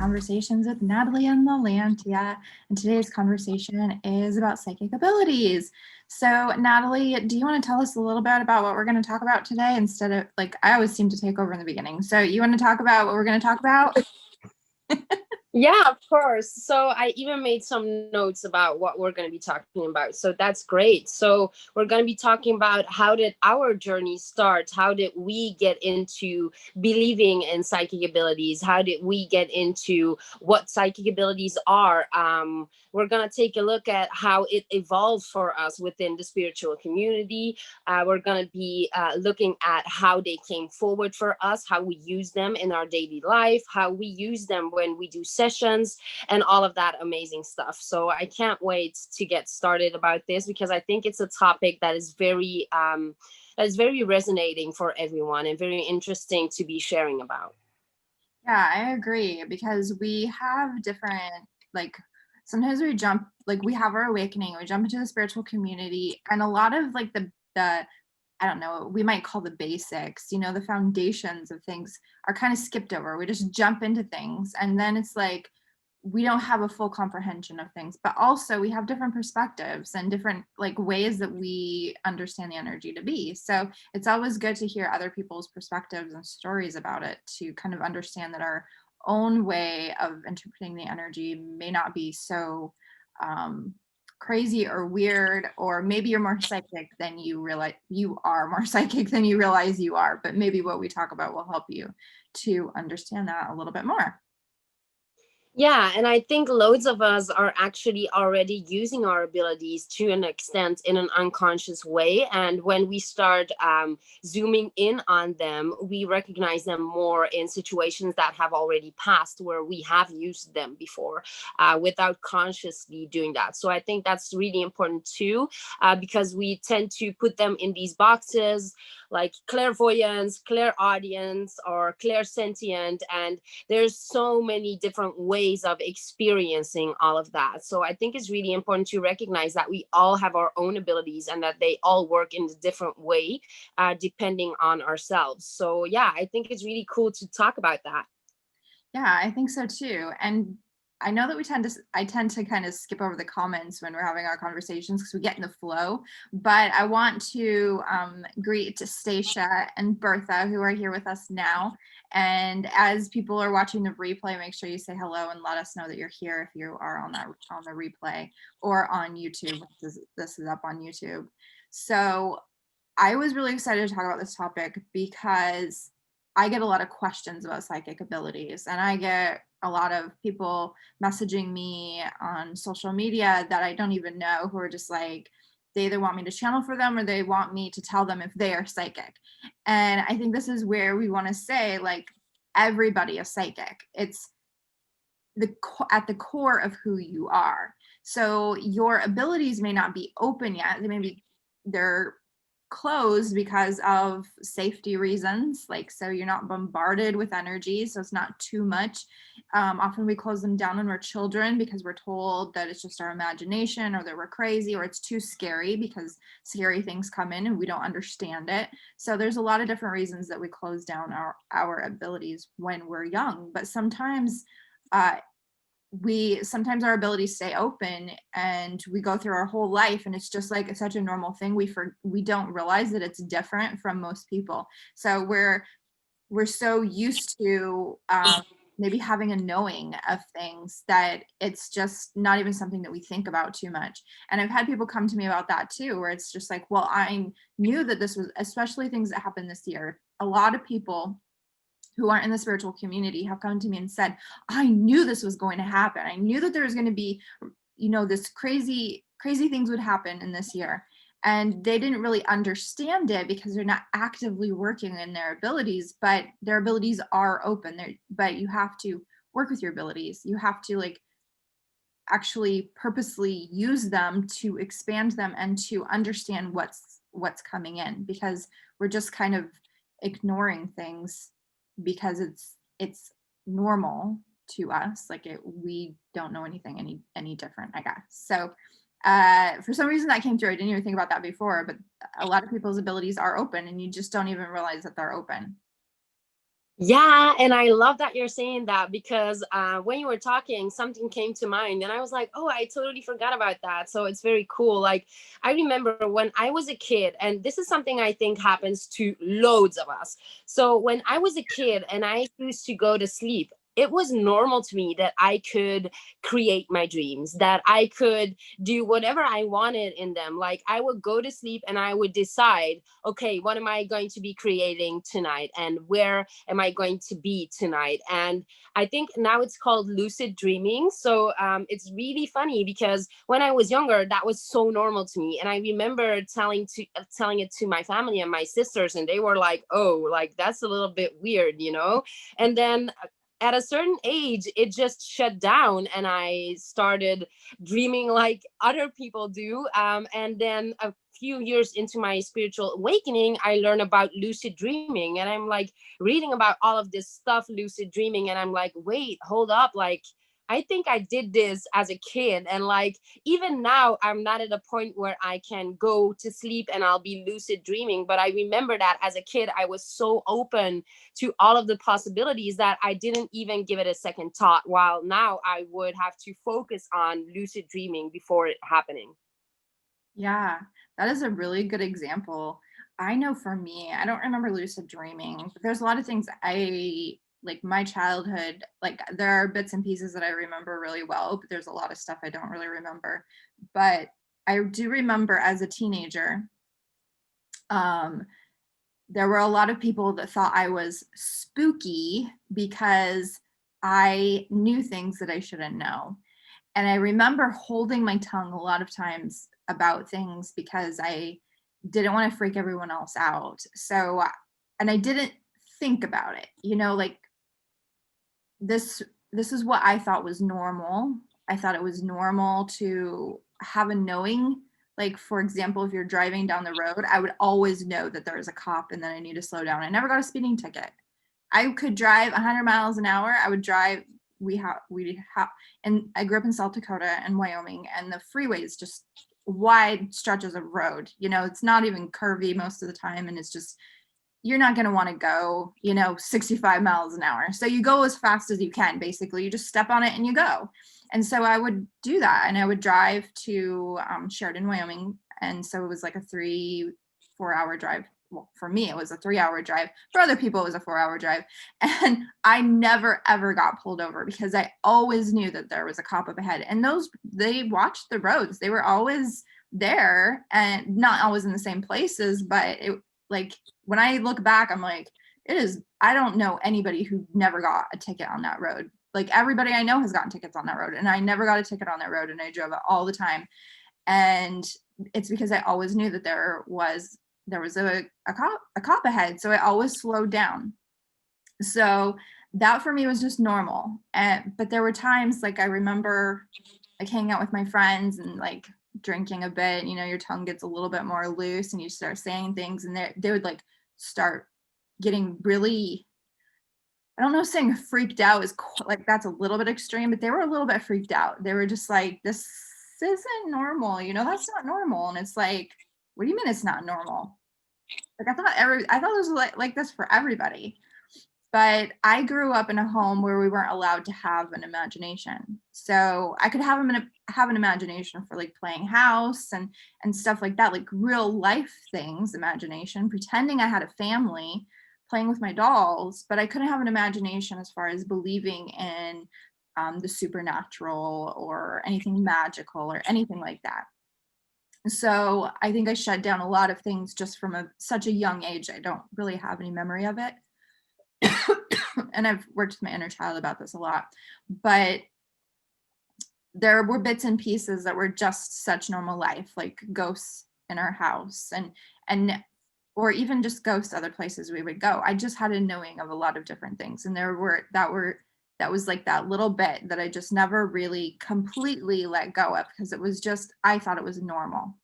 Conversations with Nathalie and Lalantia, and today's conversation is about psychic abilities. So, Nathalie, do you want to tell us a little bit about what we're going to talk about today instead of, like, I always seem to take over in the beginning. So, you want to talk about what we're going to talk about? Yeah, of course. So I even made some notes about what we're going to be talking about. So that's great. So we're going to be talking about how did our journey start? How did we get into believing in psychic abilities? How did we get into what psychic abilities are? We're going to take a look at how it evolved for us within the spiritual community. We're going to be looking at how they came forward for us, how we use them in our daily life, how we use them when we do sessions, and all of that amazing stuff. So I can't wait to get started about this because I think it's a topic that is very resonating for everyone and very interesting to be sharing about. Yeah, I agree, because we have different, like, sometimes we jump, like, we have our awakening, we jump into the spiritual community, and a lot of, like, the I don't know, we might call the basics, the foundations of things are kind of skipped over. We just jump into things, and then it's like we don't have a full comprehension of things, but also we have different perspectives and different, like, ways that we understand the energy to be. So it's always good to hear other people's perspectives and stories about it, to kind of understand that our own way of interpreting the energy may not be so crazy or weird, or maybe you're more psychic than you realize you are, more psychic than you realize you are, but maybe what we talk about will help you to understand that a little bit more. Yeah, and I think loads of us are actually already using our abilities to an extent in an unconscious way. And when we start zooming in on them, we recognize them more in situations that have already passed where we have used them before without consciously doing that. So I think that's really important too, because we tend to put them in these boxes like clairvoyance, clairaudience, or clairsentient. And there's so many different ways of experiencing all of that. So I think it's really important to recognize that we all have our own abilities and that they all work in a different way depending on ourselves. So yeah, I think it's really cool to talk about that. Yeah, I think so too. And I know that I tend to kind of skip over the comments when we're having our conversations because we get in the flow. But I want to greet Stacia and Bertha, who are here with us now. And as people are watching the replay, make sure you say hello and let us know that you're here if you are on the replay or on YouTube. This is up on YouTube. So I was really excited to talk about this topic because I get a lot of questions about psychic abilities, and I get a lot of people messaging me on social media that I don't even know, who are just like, they either want me to channel for them or they want me to tell them if they are psychic. And I think this is where we want to say, like, everybody is psychic. It's at the core of who you are. So your abilities may not be open yet. They're closed because of safety reasons, like, so you're not bombarded with energy, so it's not too much. Often we close them down when we're children because we're told that it's just our imagination, or that we're crazy, or it's too scary because scary things come in and we don't understand it. So there's a lot of different reasons that we close down our abilities when we're young, but sometimes uh, sometimes our abilities stay open and we go through our whole life and it's just like such a normal thing. We don't realize that it's different from most people. So we're so used to maybe having a knowing of things that it's just not even something that we think about too much. And I've had people come to me about that too, where it's just like, well, I knew that this was, especially things that happened this year. A lot of people who aren't in the spiritual community have come to me and said, I knew this was going to happen. I knew that there was going to be, this crazy things would happen in this year. And they didn't really understand it because they're not actively working in their abilities, but their abilities are open there. But you have to work with your abilities. You have to, like, actually purposely use them to expand them and to understand what's coming in, because we're just kind of ignoring things because it's normal to us, like, we don't know anything any different, I guess. So for some reason that came through. I didn't even think about that before, but a lot of people's abilities are open and you just don't even realize that they're open. Yeah, and I love that you're saying that, because when you were talking, something came to mind, and I was like, "Oh, I totally forgot about that." So it's very cool. Like, I remember when I was a kid, and this is something I think happens to loads of us. So when I was a kid and I used to go to sleep, it was normal to me that I could create my dreams, that I could do whatever I wanted in them. Like, I would go to sleep and I would decide, okay, what am I going to be creating tonight, and where am I going to be tonight? And I think now it's called lucid dreaming. So it's really funny, because when I was younger, that was so normal to me, and I remember telling it to my family and my sisters, and they were like, "Oh, like that's a little bit weird, you know." And then at a certain age, it just shut down, and I started dreaming like other people do. And then a few years into my spiritual awakening, I learned about lucid dreaming, and I'm like reading about all of this stuff, lucid dreaming, and I'm like, wait, hold up, like I think I did this as a kid, and like even now I'm not at a point where I can go to sleep and I'll be lucid dreaming. But I remember that as a kid I was so open to all of the possibilities that I didn't even give it a second thought, while now I would have to focus on lucid dreaming before it happening. Yeah, that is a really good example. I know for me, I don't remember lucid dreaming, but there's a lot of things I like my childhood, like there are bits and pieces that I remember really well, but there's a lot of stuff I don't really remember. But I do remember as a teenager, um, there were a lot of people that thought I was spooky because I knew things that I shouldn't know. And I remember holding my tongue a lot of times about things because I didn't want to freak everyone else out. So, and I didn't think about it, like this this is what I thought was normal. I thought it was normal to have a knowing. Like, for example, if you're driving down the road, I would always know that there was a cop and then I need to slow down. I never got a speeding ticket. I could drive 100 miles an hour. I would drive. We have, and I grew up in South Dakota and Wyoming, and the freeway is just wide stretches of road. It's not even curvy most of the time, and it's just you're not going to want to go, 65 miles an hour. So you go as fast as you can. Basically, you just step on it and you go. And so I would do that, and I would drive to Sheridan, Wyoming, and so it was like a 3-4 hour drive. Well, for me, it was a 3-hour drive. For other people, it was a 4-hour drive. And I never, ever got pulled over because I always knew that there was a cop up ahead. And they watched the roads. They were always there and not always in the same places. But like, when I look back, I'm like, I don't know anybody who never got a ticket on that road. Like, everybody I know has gotten tickets on that road. And I never got a ticket on that road. And I drove it all the time. And it's because I always knew that there was a cop ahead, so I always slowed down. So that for me was just normal. But there were times, like, I remember like hanging out with my friends and like drinking a bit. Your tongue gets a little bit more loose and you start saying things, and they would like start getting really, I don't know, saying freaked out is like that's a little bit extreme, but they were a little bit freaked out. They were just like, this isn't normal, that's not normal. And it's like, what do you mean it's not normal? Like, I thought it was like this for everybody. But I grew up in a home where we weren't allowed to have an imagination. So I could have an imagination for like playing house and stuff like that, like real life things, imagination, pretending I had a family, playing with my dolls, but I couldn't have an imagination as far as believing in the supernatural or anything magical or anything like that. So I think I shut down a lot of things just from such a young age. I don't really have any memory of it. And I've worked with my inner child about this a lot, but there were bits and pieces that were just such normal life, like ghosts in our house and or even just ghosts other places we would go. I just had a knowing of a lot of different things, and that was like that little bit that I just never really completely let go of, because it was just, I thought it was normal.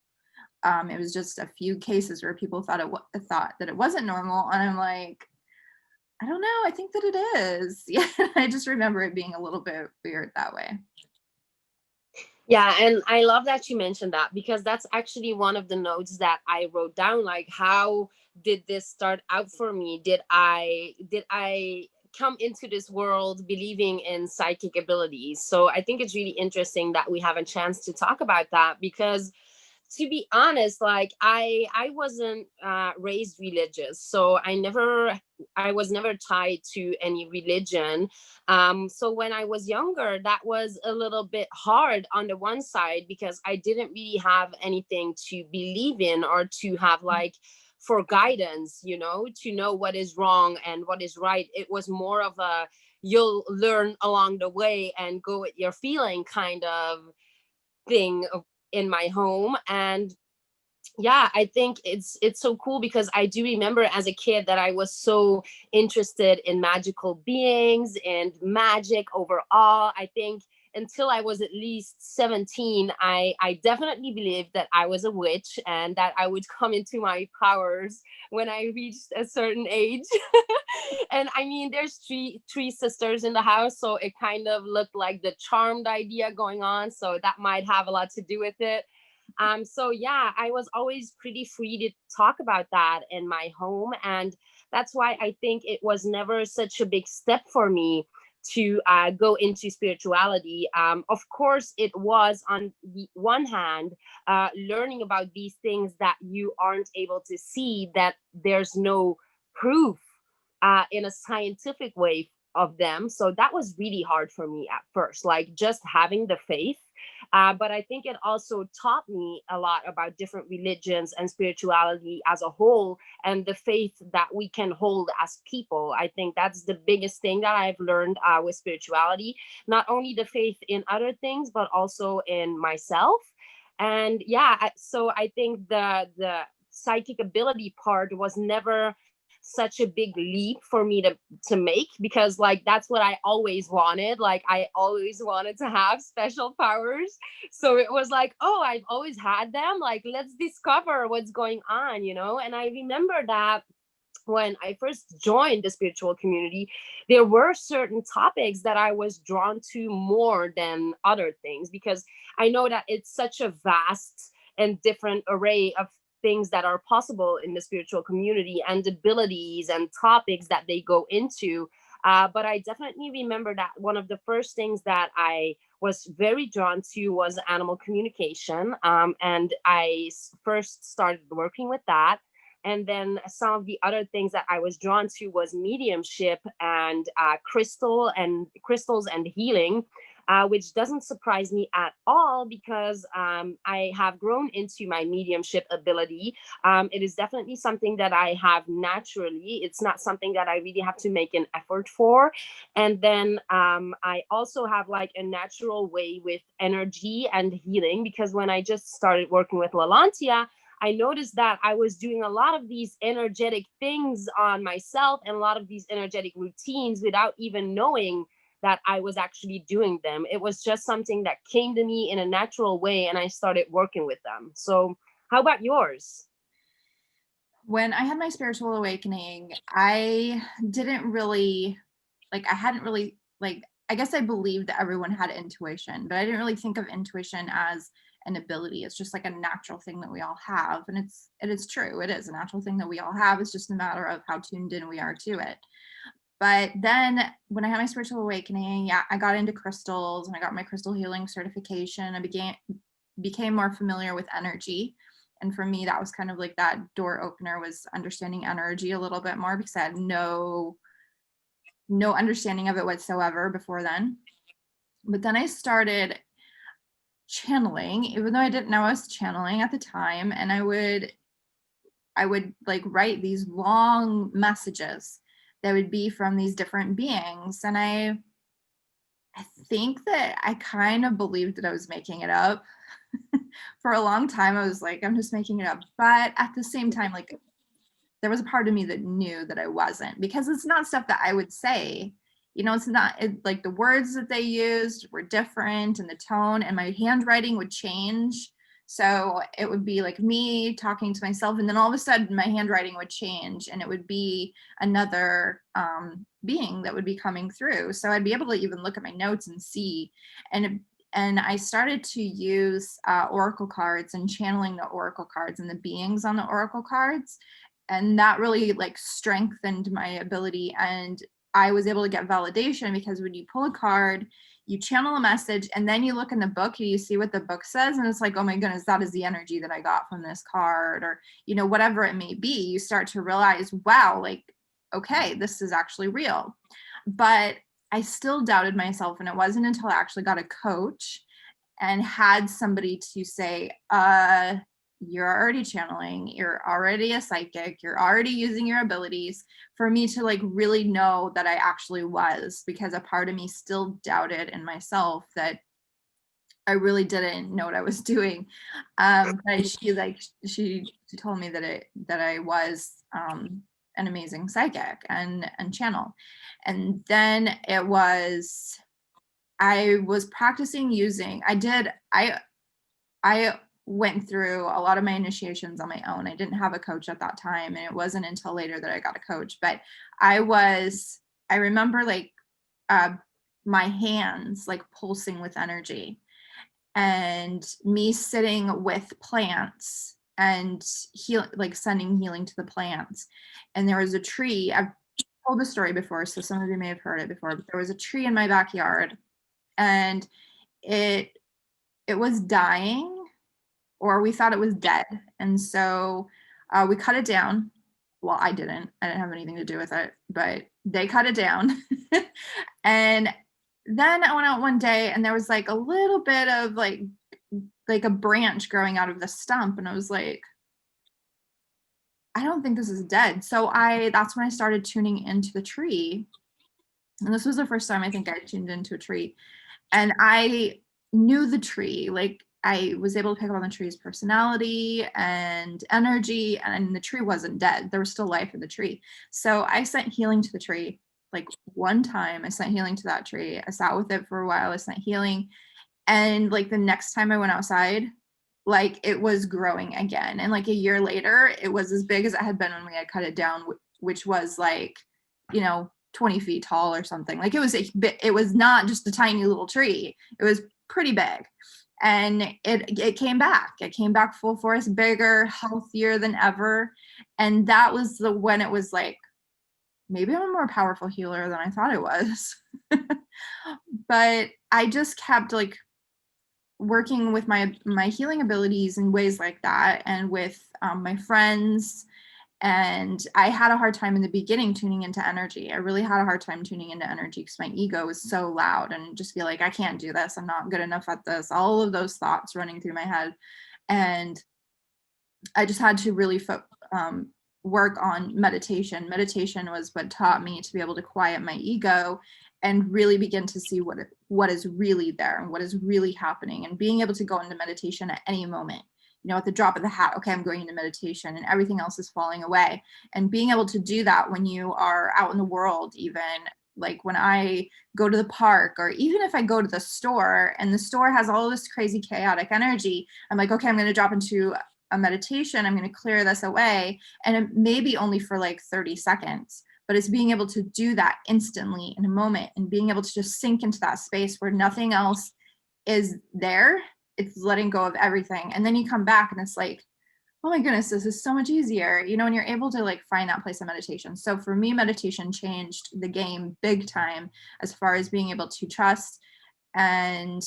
It was just a few cases where people thought that it wasn't normal, and I'm like, I don't know. I think that it is. Yeah, I just remember it being a little bit weird that way. Yeah, and I love that you mentioned that, because that's actually one of the notes that I wrote down, like how did this start out for me? Did I come into this world believing in psychic abilities? So I think it's really interesting that we have a chance to talk about that, because to be honest, like I wasn't raised religious, so I was never tied to any religion. So when I was younger, that was a little bit hard on the one side, because I didn't really have anything to believe in, or to have like for guidance, to know what is wrong and what is right. It was more of a, you'll learn along the way and go with your feeling kind of thing in my home. And yeah, I think it's so cool, because I do remember as a kid that I was so interested in magical beings and magic overall. I think until I was at least 17, I definitely believed that I was a witch, and that I would come into my powers when I reached a certain age. And I mean, there's three sisters in the house, so it kind of looked like the charmed idea going on, so that might have a lot to do with it. So yeah, I was always pretty free to talk about that in my home, and that's why I think it was never such a big step for me to go into spirituality. Of course, it was on the one hand learning about these things that you aren't able to see, that there's no proof in a scientific way of them. So that was really hard for me at first, like just having the faith. But I think it also taught me a lot about different religions and spirituality as a whole, and the faith that we can hold as people. I think that's the biggest thing that I've learned with spirituality. Not only the faith in other things, but also in myself. And yeah, so I think the psychic ability part was never such a big leap for me to make, because like that's what I always wanted. Like I always wanted to have special powers, so it was like, oh, I've always had them, like let's discover what's going on. And I remember that when I first joined the spiritual community, there were certain topics that I was drawn to more than other things, because I know that it's such a vast and different array of things that are possible in the spiritual community, and abilities and topics that they go into. But I definitely remember that one of the first things that I was very drawn to was animal communication. And first started working with that. And then some of the other things that I was drawn to was mediumship and crystals and healing, which doesn't surprise me at all, because I have grown into my mediumship ability. It is definitely something that I have naturally. It's not something that I really have to make an effort for. And then I also have like a natural way with energy and healing, because when I just started working with Lalantia, I noticed that I was doing a lot of these energetic things on myself, and a lot of these energetic routines without even knowing that I was actually doing them. It was just something that came to me in a natural way, and I started working with them. So, how about yours? When I had my spiritual awakening, I didn't really I hadn't really I guess I believed that everyone had intuition, but I didn't really think of intuition as an ability. It's just like a natural thing that we all have. And it is true. It is a natural thing that we all have. It's just a matter of how tuned in we are to it. But then when I had my spiritual awakening, yeah, I got into crystals and I got my crystal healing certification. I became more familiar with energy. And for me, that was kind of like that door opener, was understanding energy a little bit more, because I had no understanding of it whatsoever before then. But then I started channeling, even though I didn't know I was channeling at the time, and I would like write these long messages that would be from these different beings. And I think that I kind of believed that I was making it up. For a long time I was like, I'm just making it up. But at the same time, like, there was a part of me that knew that I wasn't, because it's not stuff that I would say. It's not like the words that they used were different, and the tone and my handwriting would change. So it would be like me talking to myself, and then all of a sudden my handwriting would change, and it would be another being that would be coming through. So I'd be able to even look at my notes and see. And I started to use oracle cards and channeling the oracle cards and the beings on the oracle cards. And that really like strengthened my ability. And I was able to get validation because when you pull a card, you channel a message, and then you look in the book and you see what the book says, and it's like, oh my goodness, that is the energy that I got from this card, or whatever it may be. You start to realize, wow, like, okay, this is actually real. But I still doubted myself, and it wasn't until I actually got a coach and had somebody to say, you're already channeling, you're already a psychic, you're already using your abilities, for me to like really know that I actually was, because a part of me still doubted in myself that I really didn't know what I was doing. But she told me that I was an amazing psychic and channel. And then I was practicing using, I went through a lot of my initiations on my own. I didn't have a coach at that time, and it wasn't until later that I got a coach. But I remember like my hands like pulsing with energy, and me sitting with plants and like sending healing to the plants. And there was a tree. I've told the story before, so some of you may have heard it before, but there was a tree in my backyard, and it was dying, or we thought it was dead. And so we cut it down. Well, I didn't have anything to do with it, but they cut it down. And then I went out one day, and there was like a little bit of like a branch growing out of the stump. And I was like, I don't think this is dead. So that's when I started tuning into the tree. And this was the first time I think I tuned into a tree. And I knew the tree. Like, I was able to pick up on the tree's personality and energy, and the tree wasn't dead. There was still life in the tree. So I sent healing to the tree. Like, one time I sent healing to that tree. I sat with it for a while. I sent healing. And like the next time I went outside, like it was growing again. And like a year later, it was as big as it had been when we had cut it down, which was like, 20 feet tall or something. Like it was not just a tiny little tree. It was pretty big. And it came back. It came back full force, bigger, healthier than ever. And that was when it was like, maybe I'm a more powerful healer than I thought I was. But I just kept like working with my healing abilities in ways like that, and with my friends. And I had a hard time in the beginning tuning into energy. I really had a hard time tuning into energy because my ego was so loud, and just feel like, I can't do this, I'm not good enough at this, all of those thoughts running through my head. And I just had to really work on meditation. Meditation was what taught me to be able to quiet my ego and really begin to see what is really there and what is really happening, and being able to go into meditation at any moment, at the drop of the hat. Okay, I'm going into meditation, and everything else is falling away. And being able to do that when you are out in the world, even like when I go to the park, or even if I go to the store and the store has all this crazy chaotic energy, I'm like, okay, I'm going to drop into a meditation. I'm going to clear this away. And it may be only for like 30 seconds, but it's being able to do that instantly in a moment, and being able to just sink into that space where nothing else is there. It's letting go of everything. And then you come back and it's like, oh my goodness, this is so much easier, and you're able to like find that place of meditation. So for me, meditation changed the game big time, as far as being able to trust and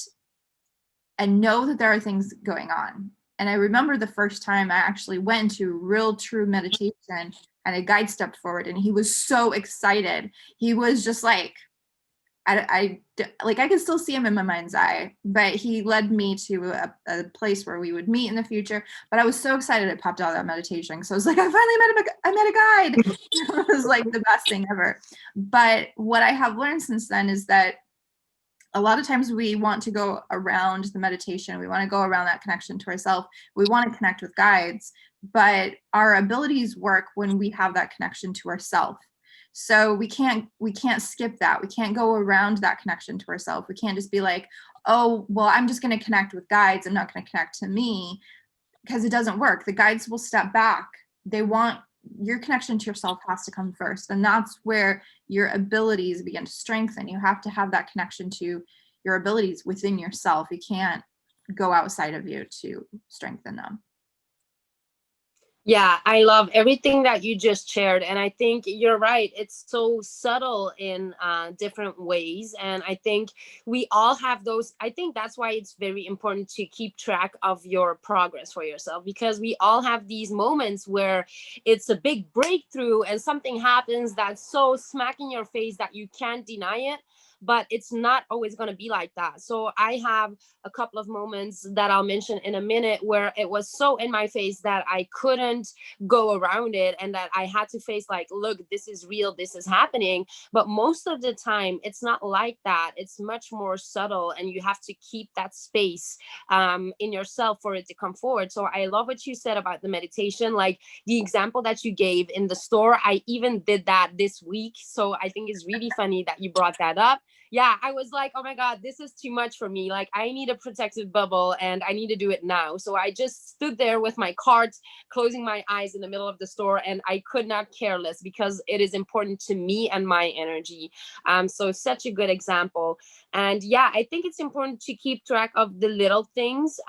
know that there are things going on. And I remember the first time I actually went to real true meditation, and a guide stepped forward, and he was so excited. He was just like, I can still see him in my mind's eye, but he led me to a place where we would meet in the future. But I was so excited it popped out of that meditation. So I was like, I met a guide. It was like the best thing ever. But what I have learned since then is that a lot of times we want to go around the meditation. We want to go around that connection to ourselves. We want to connect with guides, but our abilities work when we have that connection to ourselves. So we can't skip that. We can't go around that connection to ourselves. We can't just be like, oh, well, I'm just going to connect with guides. I'm not going to connect to me, because it doesn't work. The guides will step back. They want your connection to yourself has to come first. And that's where your abilities begin to strengthen. You have to have that connection to your abilities within yourself. You can't go outside of you to strengthen them. Yeah, I love everything that you just shared. And I think you're right. It's so subtle in different ways. And I think we all have those. I think that's why it's very important to keep track of your progress for yourself, because we all have these moments where it's a big breakthrough and something happens that's so smack in your face that you can't deny it. But it's not always going to be like that. So I have a couple of moments that I'll mention in a minute where it was so in my face that I couldn't go around it, and that I had to face, like, look, this is real, this is happening. But most of the time it's not like that. It's much more subtle, and you have to keep that space in yourself for it to come forward. So I love what you said about the meditation, like the example that you gave in the store. I even did that this week, so I think it's really funny that you brought that up. Yeah, I was like, oh my God, this is too much for me. Like, I need a protective bubble and I need to do it now. So I just stood there with my cart, closing my eyes in the middle of the store, and I could not care less because it is important to me and my energy. So such a good example. And yeah, I think it's important to keep track of the little things,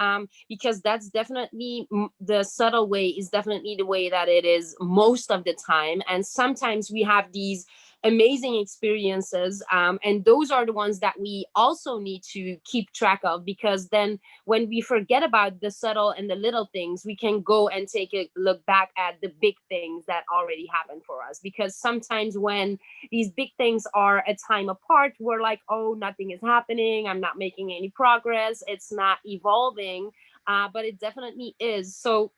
because that's definitely the subtle way is definitely the way that it is most of the time. And sometimes we have these amazing experiences, and those are the ones that we also need to keep track of, because then when we forget about the subtle and the little things, we can go and take a look back at the big things that already happened for us. Because sometimes when these big things are a time apart, we're like, oh, nothing is happening, I'm not making any progress, it's not evolving. But it definitely is. So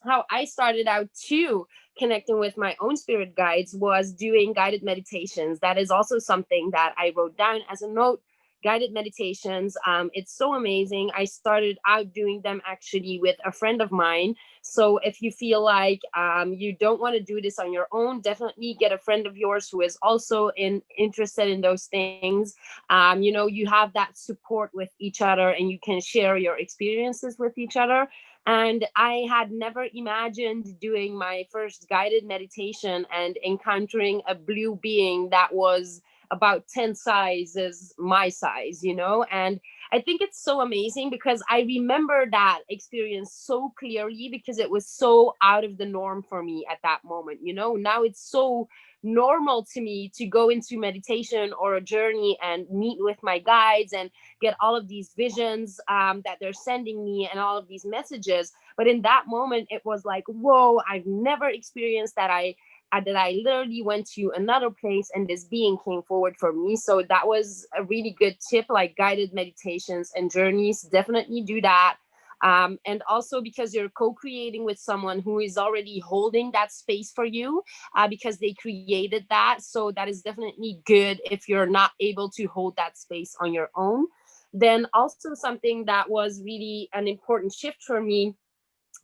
how I started out too connecting with my own spirit guides was doing guided meditations. That is also something that I wrote down as a note. Guided meditations. It's so amazing. I started out doing them actually with a friend of mine. So if you feel like you don't want to do this on your own, definitely get a friend of yours who is also interested in those things. You have that support with each other, and you can share your experiences with each other. And I had never imagined doing my first guided meditation and encountering a blue being that was about 10 sizes my size. And I think it's so amazing because I remember that experience so clearly, because it was so out of the norm for me at that moment. Now it's so normal to me to go into meditation or a journey and meet with my guides and get all of these visions that they're sending me and all of these messages. But in that moment, it was like, whoa, I've never experienced that. I literally went to another place and this being came forward for me. So that was a really good tip. Like, guided meditations and journeys, definitely do that. And also because you're co-creating with someone who is already holding that space for you, because they created that. So that is definitely good if you're not able to hold that space on your own. Then also something that was really an important shift for me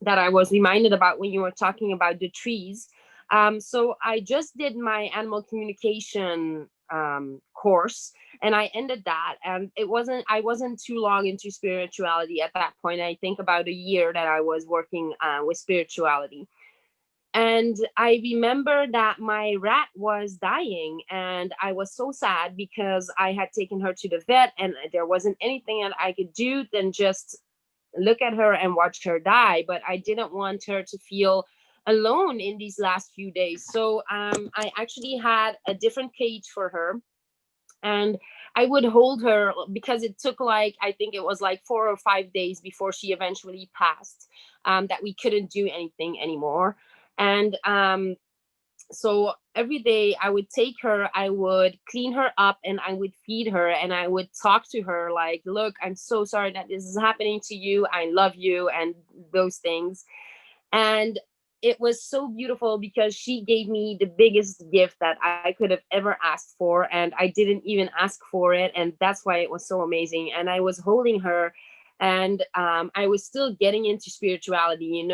that I was reminded about when you were talking about the trees. So I just did my animal communication course, and I ended that. And I wasn't too long into spirituality at that point. I think about a year that I was working with spirituality. And I remember that my rat was dying, and I was so sad because I had taken her to the vet and there wasn't anything that I could do than just look at her and watch her die. But I didn't want her to feel alone in these last few days. So I actually had a different cage for her, and I would hold her because it took, like, I think it was like 4 or 5 days before she eventually passed, that we couldn't do anything anymore. And so every day I would take her, I would clean her up, and I would feed her, and I would talk to her like, look, I'm so sorry that this is happening to you, I love you, and those things. And it was so beautiful because she gave me the biggest gift that I could have ever asked for, and I didn't even ask for it, and that's why it was so amazing. And I was holding her, and I was still getting into spirituality,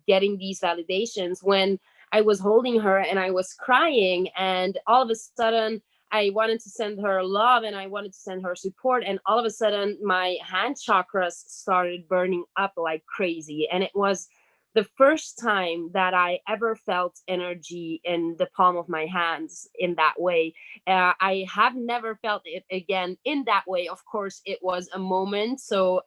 getting these validations when I was holding her and I was crying, and all of a sudden I wanted to send her love and I wanted to send her support, and all of a sudden my hand chakras started burning up like crazy. And it was the first time that I ever felt energy in the palm of my hands in that way. I have never felt it again in that way. Of course, it was a moment, so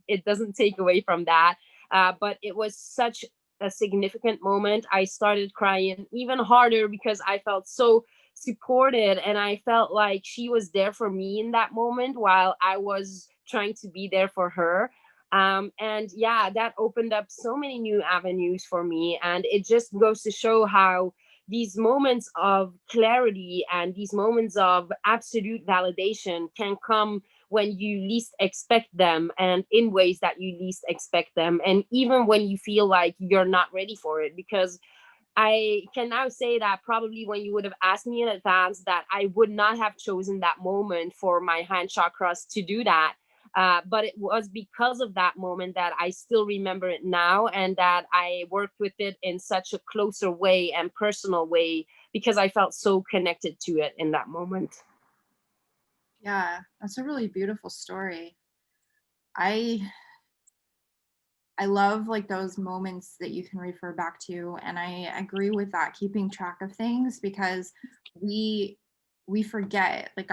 it doesn't take away from that. But it was such a significant moment, I started crying even harder because I felt so supported, and I felt like she was there for me in that moment while I was trying to be there for her. And yeah, that opened up so many new avenues for me, and it just goes to show how these moments of clarity and these moments of absolute validation can come when you least expect them and in ways that you least expect them, and even when you feel like you're not ready for it. Because I can now say that probably when you would have asked me in advance, that I would not have chosen that moment for my hand chakras to do that. But it was because of that moment that I still remember it now, and that I worked with it in such a closer way and personal way because I felt so connected to it in that moment. Yeah, that's a really beautiful story. I I love like those moments that you can refer back to, and I agree with that, keeping track of things, because we we forget like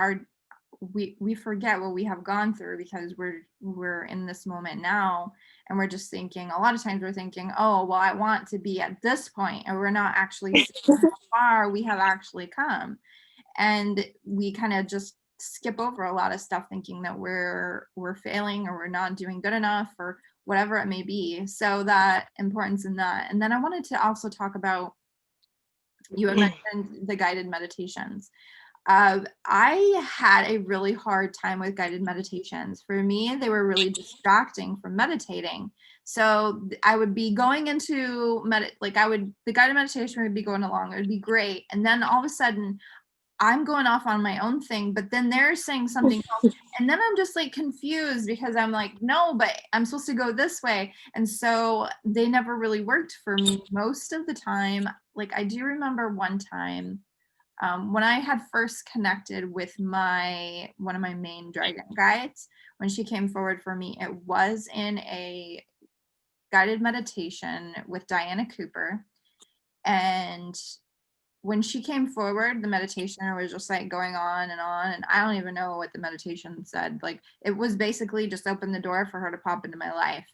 we forget what we have gone through because we're in this moment now, and we're just thinking, a lot of times we're thinking, oh well, I want to be at this point, and we're not actually seeing how far we have actually come. And we kind of just skip over a lot of stuff thinking that we're failing or we're not doing good enough or whatever it may be. So that importance in that. And then I wanted to also talk about, you had mentioned the guided meditations. I had a really hard time with guided meditations. For me, they were really distracting from meditating. So I would be going into the guided meditation would be going along, it would be great. And then all of a sudden I'm going off on my own thing, but then they're saying something else. And then I'm just like confused because I'm like, no, but I'm supposed to go this way. And so they never really worked for me most of the time. Like I do remember one time when I had first connected with one of my main dragon guides, when she came forward for me, it was in a guided meditation with Diana Cooper. And when she came forward, the meditation was just like going on, and I don't even know what the meditation said. Like it was basically just open the door for her to pop into my life.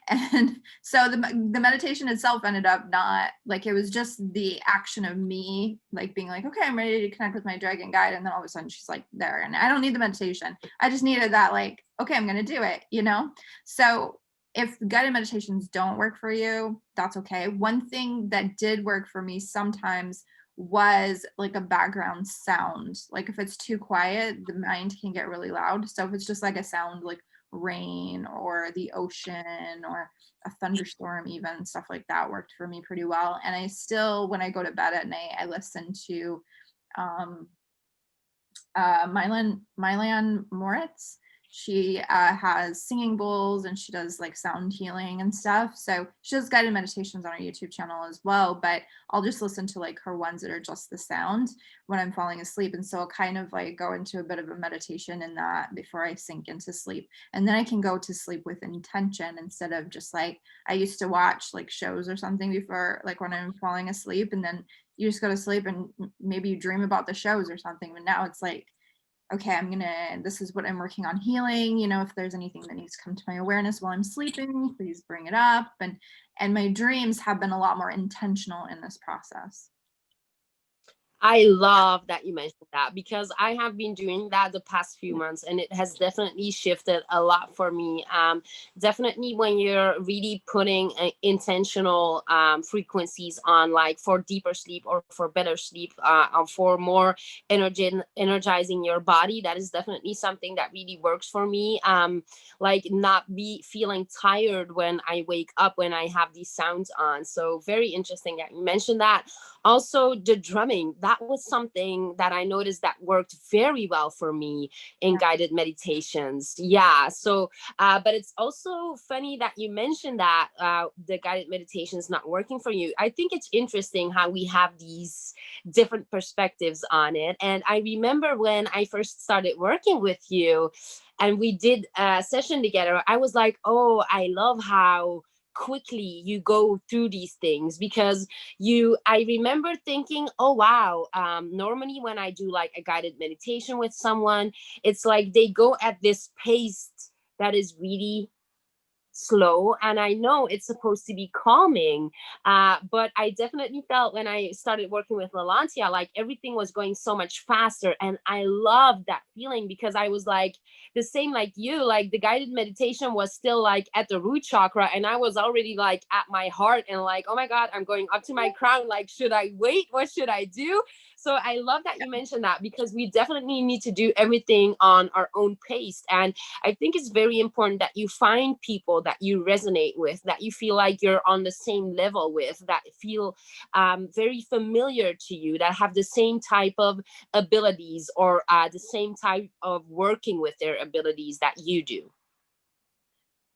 And so the meditation itself ended up not like, it was just the action of me like being like, okay, I'm ready to connect with my dragon guide, and then all of a sudden she's like there, and I don't need the meditation. I just needed that, like, okay, I'm going to do it, you know? So if guided meditations don't work for you, that's okay. One thing that did work for me sometimes was like a background sound. Like if it's too quiet, the mind can get really loud. So if it's just like a sound like rain or the ocean or a thunderstorm, even stuff like that worked for me pretty well. And I still, when I go to bed at night, I listen to um, Mylan Moritz. She has singing bowls and she does like sound healing and stuff. So she does guided meditations on her YouTube channel as well. But I'll just listen to like her ones that are just the sound when I'm falling asleep. And so I'll kind of like go into a bit of a meditation in that before I sink into sleep. And then I can go to sleep with intention instead of just like, I used to watch like shows or something before, like when I'm falling asleep, and then you just go to sleep and maybe you dream about the shows or something. But now it's like, okay, this is what I'm working on healing. You know, if there's anything that needs to come to my awareness while I'm sleeping, please bring it up. And my dreams have been a lot more intentional in this process. I love that you mentioned that because I have been doing that the past few months, and it has definitely shifted a lot for me. Definitely when you're really putting intentional frequencies on, like for deeper sleep or for better sleep, or for more energizing your body, that is definitely something that really works for me. Like not be feeling tired when I wake up when I have these sounds on. So very interesting that you mentioned that. Also, the drumming, that was something that I noticed that worked very well for me in guided meditations. Yeah. So, but it's also funny that you mentioned that the guided meditation is not working for you. I think it's interesting how we have these different perspectives on it. And I remember when I first started working with you and we did a session together, I was like, oh, I love how quickly you go through these things, because I remember thinking, oh wow, normally when I do like a guided meditation with someone, it's like they go at this pace that is really slow, and I know it's supposed to be calming. But I definitely felt when I started working with Lalantia, like everything was going so much faster. And I loved that feeling because I was like, the same like you, like the guided meditation was still like at the root chakra. And I was already like at my heart and like, oh my God, I'm going up to my crown. Like, should I wait? What should I do? So I love that you mentioned that, because we definitely need to do everything on our own pace. And I think it's very important that you find people that you resonate with, that you feel like you're on the same level with, that feel very familiar to you, that have the same type of abilities, or the same type of working with their abilities that you do.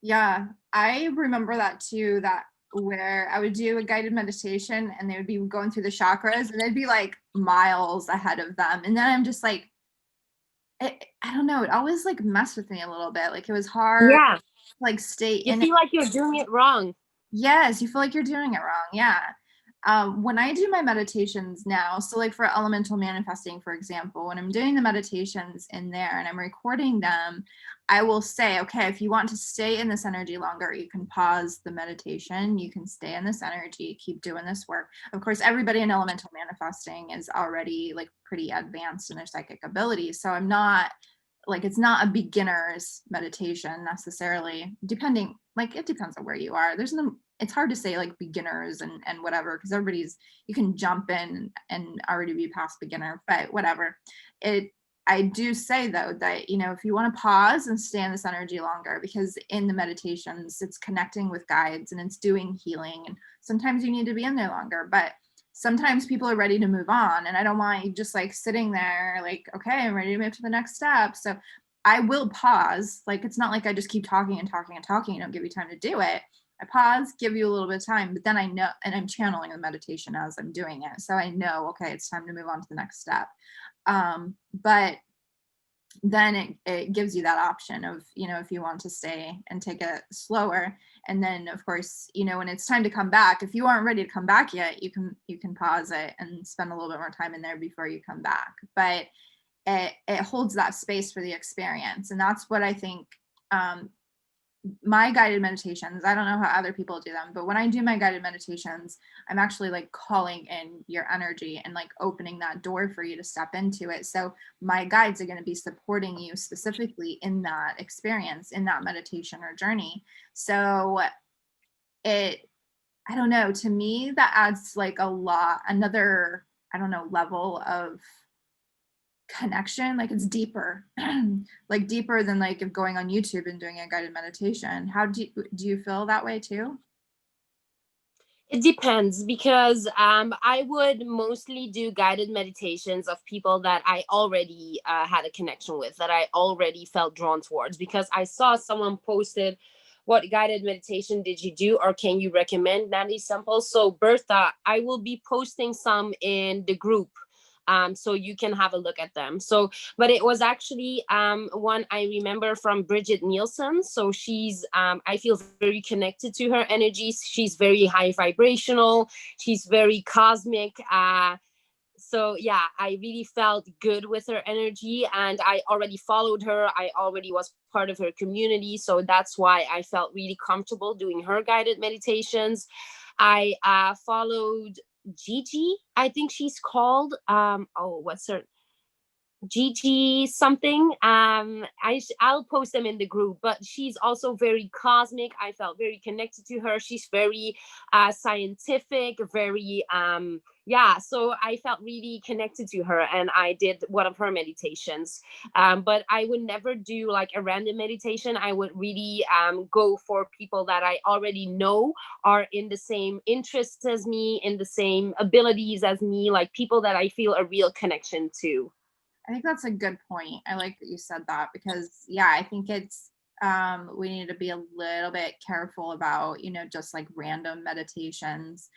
Yeah, I remember that too, that where I would do a guided meditation and they would be going through the chakras and they'd be like miles ahead of them. And then I'm just like, I don't know, it always like messed with me a little bit. Like it was hard Yeah, to like stay you in it. feel like you're doing it wrong. Yes, you feel like you're doing it wrong. Yeah. When I do my meditations now, so like for elemental manifesting, for example, when I'm doing the meditations in there and I'm recording them, I will say, okay, if you want to stay in this energy longer, you can pause the meditation. You can stay in this energy, keep doing this work. Of course, everybody in elemental manifesting is already like pretty advanced in their psychic abilities. So I'm not like, it's not a beginner's meditation necessarily, depending, like it depends on where you are. There's no, it's hard to say like beginners and whatever, because everybody's, you can jump in and already be past beginner, but whatever. It, I do say though that, you know, if you want to pause and stay in this energy longer, because in the meditations it's connecting with guides and it's doing healing, and sometimes you need to be in there longer, but sometimes people are ready to move on, and I don't want you just like sitting there like, okay, I'm ready to move to the next step. So I will pause. Like it's not like I just keep talking and talking and talking and don't give you time to do it. I pause, give you a little bit of time, but then I know, and I'm channeling the meditation as I'm doing it, so I know, okay, it's time to move on to the next step. But then it gives you that option of, you know, if you want to stay and take it slower. And then of course, you know, when it's time to come back, if you aren't ready to come back yet, you can pause it and spend a little bit more time in there before you come back. But it holds that space for the experience, and that's what I think. My guided meditations, I don't know how other people do them, but when I do my guided meditations, I'm actually like calling in your energy and like opening that door for you to step into it. So my guides are going to be supporting you specifically in that experience, in that meditation or journey. So it, I don't know, to me that adds like a lot, another, I don't know, level of connection. Like it's deeper, like deeper than like if going on YouTube and doing a guided meditation. How do you feel that way too? It depends, because I would mostly do guided meditations of people that I already had a connection with, that I already felt drawn towards, because I saw someone posted, what guided meditation did you do, or can you recommend Nandi Sample? So Bertha, I will be posting some in the group, so you can have a look at them. So, but it was actually one I remember from Bridget Nielsen. So she's, I feel very connected to her energies. She's very high vibrational. She's very cosmic. So yeah, I really felt good with her energy, and I already followed her. I already was part of her community. So that's why I felt really comfortable doing her guided meditations. I followed Gigi, I think she's called. Oh, what's her Gigi something. I'll post them in the group, but she's also very cosmic. I felt very connected to her. She's very scientific, very yeah. So I felt really connected to her, and I did one of her meditations. But I would never do like a random meditation. I would really go for people that I already know are in the same interests as me, in the same abilities as me, like people that I feel a real connection to. I think that's a good point. I like that you said that, because yeah, I think it's we need to be a little bit careful about, you know, just like random meditations.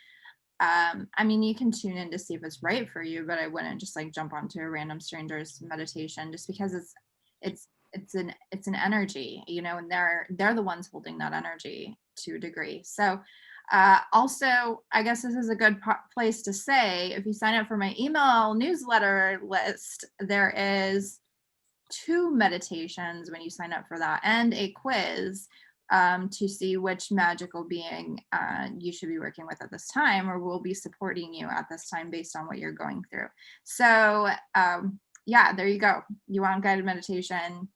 I mean, you can tune in to see if it's right for you, but I wouldn't just like jump onto a random stranger's meditation just because it's an energy, you know, and they're the ones holding that energy to a degree. So also, I guess this is a good place to say, if you sign up for my email newsletter list, there is 2 meditations when you sign up for that, and a quiz to see which magical being you should be working with at this time, or will be supporting you at this time based on what you're going through. So yeah, there you go. You want guided meditation,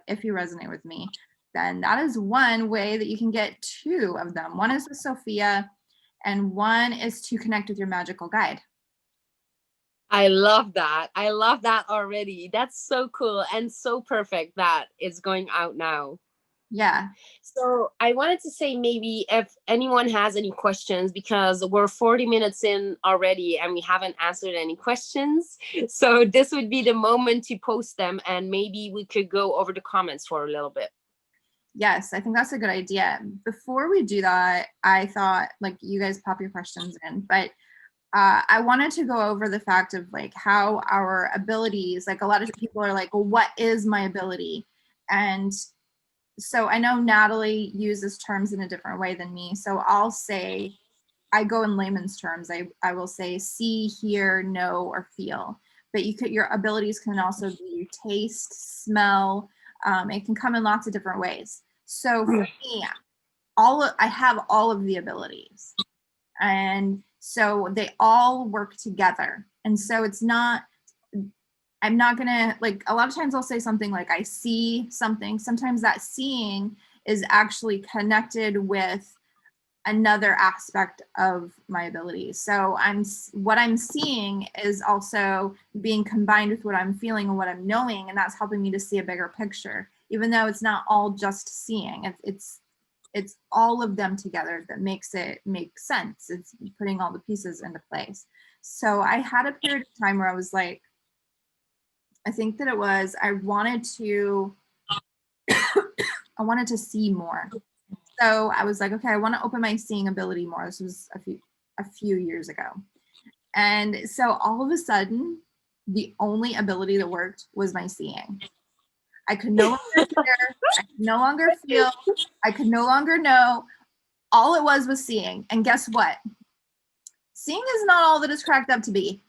if you resonate with me, then that is one way that you can get two of them. One is with Sophia, and one is to connect with your magical guide. I love that. I love that already. That's so cool and so perfect that it's going out now. Yeah. So I wanted to say, maybe if anyone has any questions, because we're 40 minutes in already and we haven't answered any questions. So this would be the moment to post them, and maybe we could go over the comments for a little bit. Yes, I think that's a good idea. Before we do that, I thought, like, you guys pop your questions in, but I wanted to go over the fact of like how our abilities, like a lot of people are like, well, what is my ability? And so I know Natalie uses terms in a different way than me. So I'll say, I go in layman's terms. I will say see, hear, know, or feel. But your abilities can also be taste, smell. It can come in lots of different ways. So for me, I have all of the abilities. And so they all work together. And so I'm not gonna, like, a lot of times I'll say something like I see something. Sometimes that seeing is actually connected with another aspect of my abilities. So what I'm seeing is also being combined with what I'm feeling and what I'm knowing, and that's helping me to see a bigger picture, even though it's not all just seeing. It's all of them together that makes it make sense. It's putting all the pieces into place. So I had a period of time where I was like, I think that I wanted to I wanted to see more. So I was like, okay, I want to open my seeing ability more. This was a few years ago. And so all of a sudden, the only ability that worked was my seeing. I could no longer hear, I could no longer feel, I could no longer know. All it was seeing. And guess what? Seeing is not all that it's cracked up to be.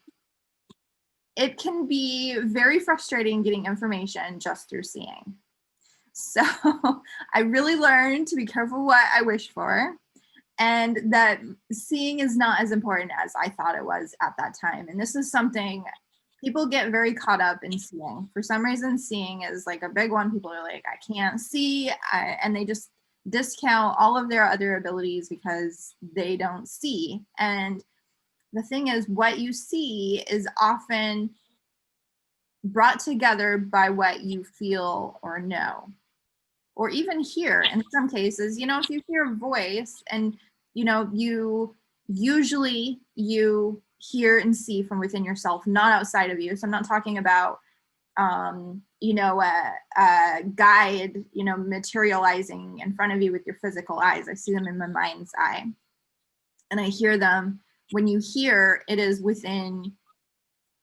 It can be very frustrating getting information just through seeing. So I really learned to be careful what I wish for, and that seeing is not as important as I thought it was at that time. And this is something people get very caught up in seeing. For some reason, seeing is like a big one. People are like, I can't see, and they just discount all of their other abilities because they don't see. And the thing is, what you see is often brought together by what you feel or know, or even hear. In some cases, if you hear a voice and you usually hear and see from within yourself, not outside of you. So I'm not talking about a guide materializing in front of you with your physical eyes. I see them in my mind's eye, and I hear them. When you hear, it is within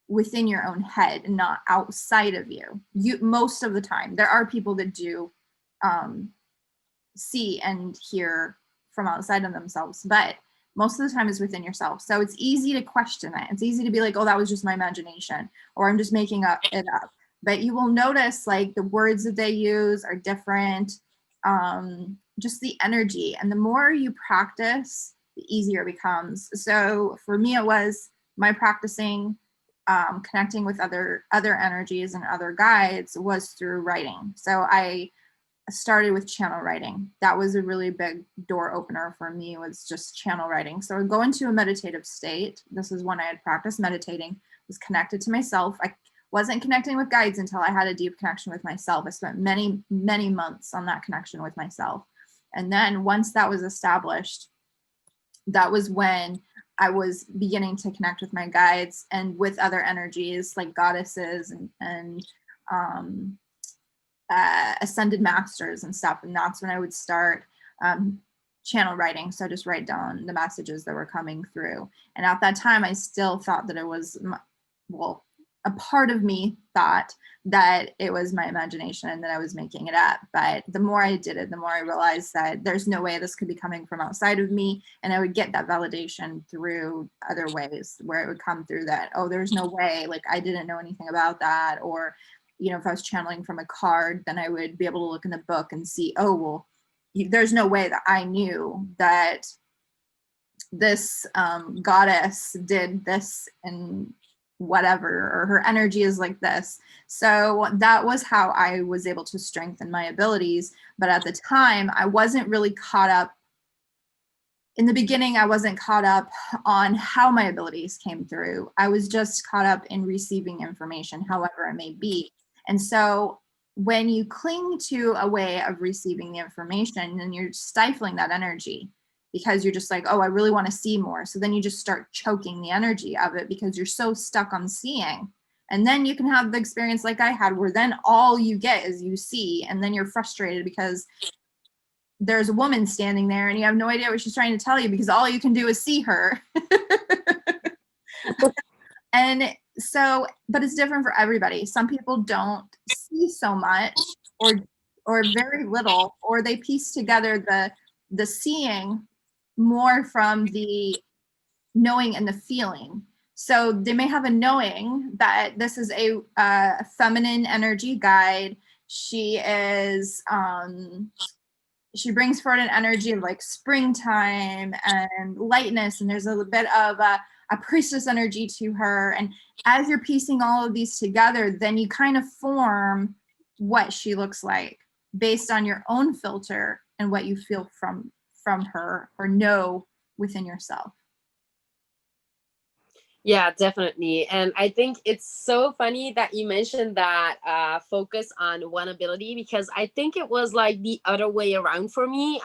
your own head and not outside of you. Most of the time, there are people that do see and hear from outside of themselves, but most of the time it's within yourself. So it's easy to question it. It's easy to be like, oh, that was just my imagination, or I'm just making it up. But you will notice like the words that they use are different, just the energy. And the more you practice, the easier it becomes. So for me, it was my practicing connecting with other energies and other guides was through writing. So I started with channel writing. That was a really big door opener for me, was just channel writing. So I go into a meditative state. This is when I had practiced meditating, was connected to myself. I wasn't connecting with guides until I had a deep connection with myself. I spent many, many months on that connection with myself. And then once that was established, that was when I was beginning to connect with my guides and with other energies like goddesses and ascended masters and stuff. And that's when I would start channel writing. So I just write down the messages that were coming through. And at that time, I still thought that it was, a part of me thought that it was my imagination and that I was making it up. But the more I did it, the more I realized that there's no way this could be coming from outside of me. And I would get that validation through other ways, where it would come through that, oh, there's no way, like I didn't know anything about that. Or if I was channeling from a card, then I would be able to look in the book and see, oh, well, there's no way that I knew that this goddess did this and whatever, or her energy is like this. So that was how I was able to strengthen my abilities. But at the time, I wasn't really caught up. In the beginning, I wasn't caught up on how my abilities came through. I was just caught up in receiving information, however it may be. And so when you cling to a way of receiving the information, then you're stifling that energy, because you're just like, oh, I really want to see more. So then you just start choking the energy of it because you're so stuck on seeing. And then you can have the experience like I had, where then all you get is you see, and then you're frustrated because there's a woman standing there and you have no idea what she's trying to tell you because all you can do is see her. And so, but it's different for everybody. Some people don't see so much, or very little, or they piece together the seeing more from the knowing and the feeling. So they may have a knowing that this is a feminine energy guide. She brings forward an energy of like springtime and lightness, and there's a bit of a priestess energy to her. And as you're piecing all of these together, then you kind of form what she looks like based on your own filter and what you feel from her or know within yourself. Yeah, definitely. And I think it's so funny that you mentioned that focus on one ability, because I think it was like the other way around for me.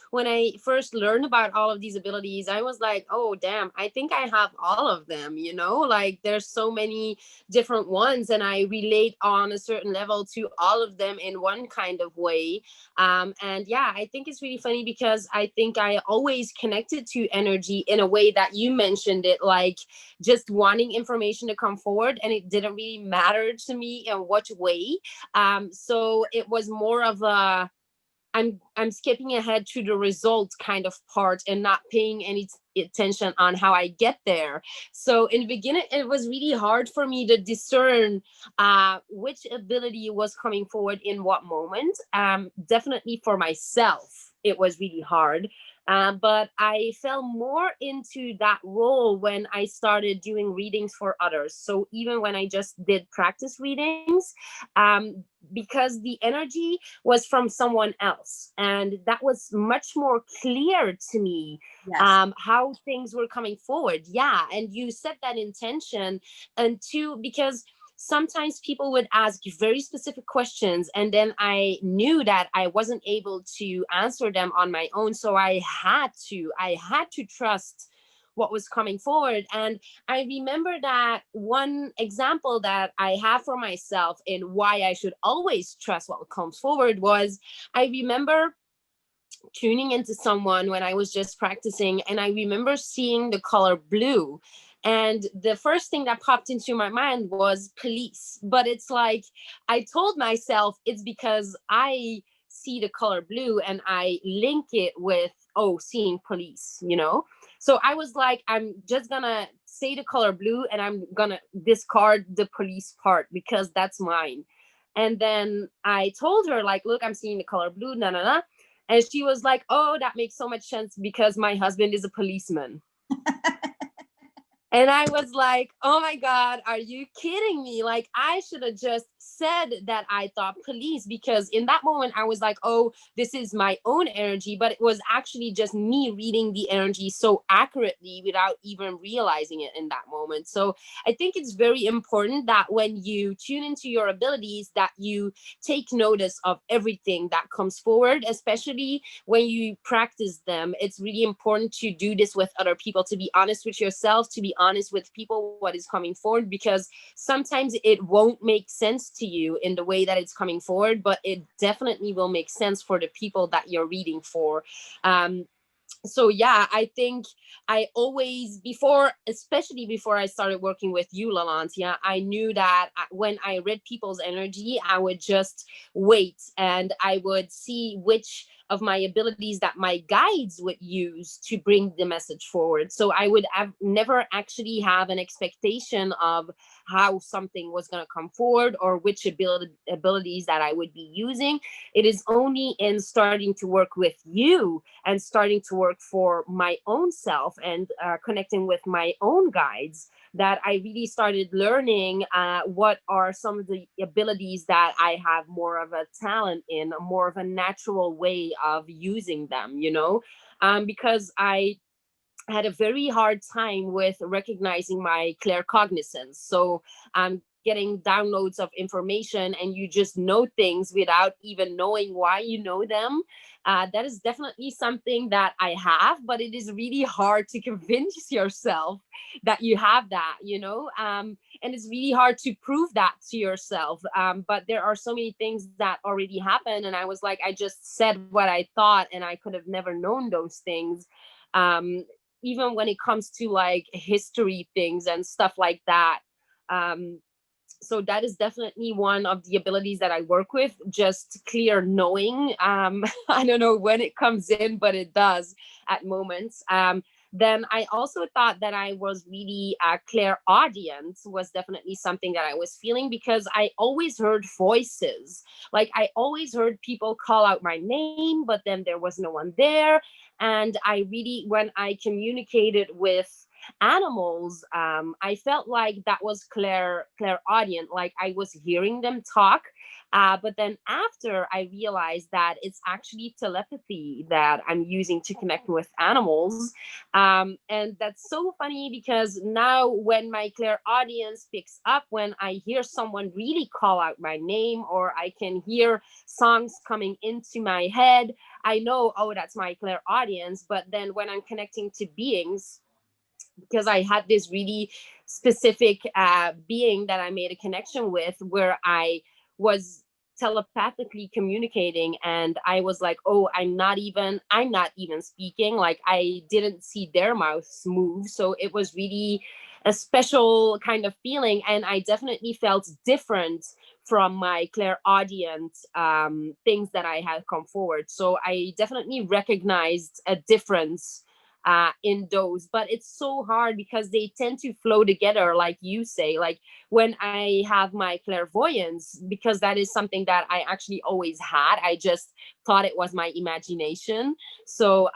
When I first learned about all of these abilities, I was like, oh, damn, I think I have all of them, you know, like there's so many different ones, and I relate on a certain level to all of them in one kind of way. And yeah, I think it's really funny because I think I always connected to energy in a way that you mentioned it, like just wanting information to come forward, and it didn't really matter to me in what way. So it was more of a I'm skipping ahead to the result kind of part and not paying any attention on how I get there. So in the beginning, it was really hard for me to discern which ability was coming forward in what moment. Definitely for myself, it was really hard. But I fell more into that role when I started doing readings for others. So even when I just did practice readings, because the energy was from someone else, and that was much more clear to me. Yes. How things were coming forward. Yeah, and you set that intention, and two, because sometimes people would ask very specific questions, and then I knew that I wasn't able to answer them on my own, so I had to trust what was coming forward. And I remember that one example that I have for myself in why I should always trust what comes forward was, I remember tuning into someone when I was just practicing, and I remember seeing the color blue. And the first thing that popped into my mind was police. But it's like, I told myself it's because I see the color blue and I link it with, oh, seeing police, you know? So I was like, I'm just gonna say the color blue and I'm gonna discard the police part because that's mine. And then I told her, like, look, I'm seeing the color blue, na na na. And she was like, oh, that makes so much sense because my husband is a policeman. And I was like, oh my God, are you kidding me? Like, I should have just said that I thought police, because in that moment I was like, oh, this is my own energy. But it was actually just me reading the energy so accurately without even realizing it in that moment. So I think it's very important that when you tune into your abilities, that you take notice of everything that comes forward, especially when you practice them. It's really important to do this with other people, to be honest with yourself, to be honest with people what is coming forward, because sometimes it won't make sense to you in the way that it's coming forward, but it definitely will make sense for the people that you're reading for. So yeah, I think I always, especially before I started working with you, Lalantia, I knew that when I read people's energy, I would just wait and I would see which of my abilities that my guides would use to bring the message forward. So I would never actually have an expectation of how something was going to come forward or which abilities that I would be using. It is only in starting to work with you and starting to work for my own self and connecting with my own guides that I really started learning what are some of the abilities that I have more of a talent in, more of a natural way of using them, because I had a very hard time with recognizing my claircognizance. So getting downloads of information and you just know things without even knowing why you know them. That is definitely something that I have, but it is really hard to convince yourself that you have that, and it's really hard to prove that to yourself. But there are so many things that already happened. And I was like, I just said what I thought and I could have never known those things. Um, Even when it comes to like history things and stuff like that. Um, so that is definitely one of the abilities that I work with, just clear knowing. I don't know when it comes in, but it does at moments. Then I also thought that I was really clairaudient was definitely something that I was feeling, because I always heard voices. Like I always heard people call out my name, but then there was no one there. And I really, when I communicated with animals, I felt like that was clairaudient, like I was hearing them talk. But then after I realized that it's actually telepathy that I'm using to connect with animals. And that's so funny, because now when my clairaudience picks up, when I hear someone really call out my name, or I can hear songs coming into my head, I know, oh, that's my clairaudience. But then when I'm connecting to beings, because I had this really specific being that I made a connection with, where I was telepathically communicating, and I was like, oh, I'm not even speaking. Like I didn't see their mouths move. So it was really a special kind of feeling. And I definitely felt different from my clairaudient things that I had come forward. So I definitely recognized a difference in those. But it's so hard because they tend to flow together, like you say. Like when I have my clairvoyance, because that is something that I actually always had, I just thought it was my imagination. So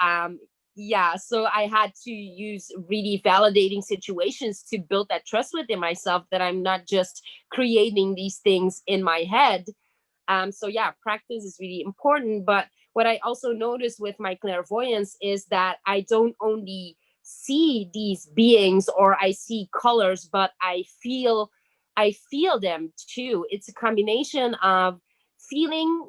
yeah, so I had to use really validating situations to build that trust within myself, that I'm not just creating these things in my head. So yeah, practice is really important. But what I also noticed with my clairvoyance is that I don't only see these beings or I see colors, but I feel them too. It's a combination of feeling,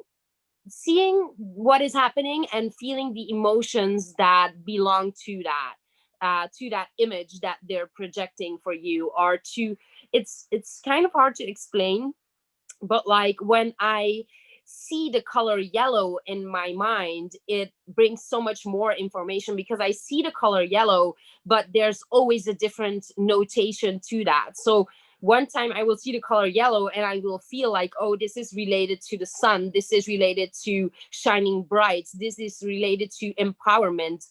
seeing what is happening, and feeling the emotions that belong to that image that they're projecting for you, or to, it's kind of hard to explain. But like when I see the color yellow in my mind, it brings so much more information, because I see the color yellow, but there's always a different notation to that. So one time I will see the color yellow and I will feel like, oh, this is related to the sun, this is related to shining bright, this is related to empowerment.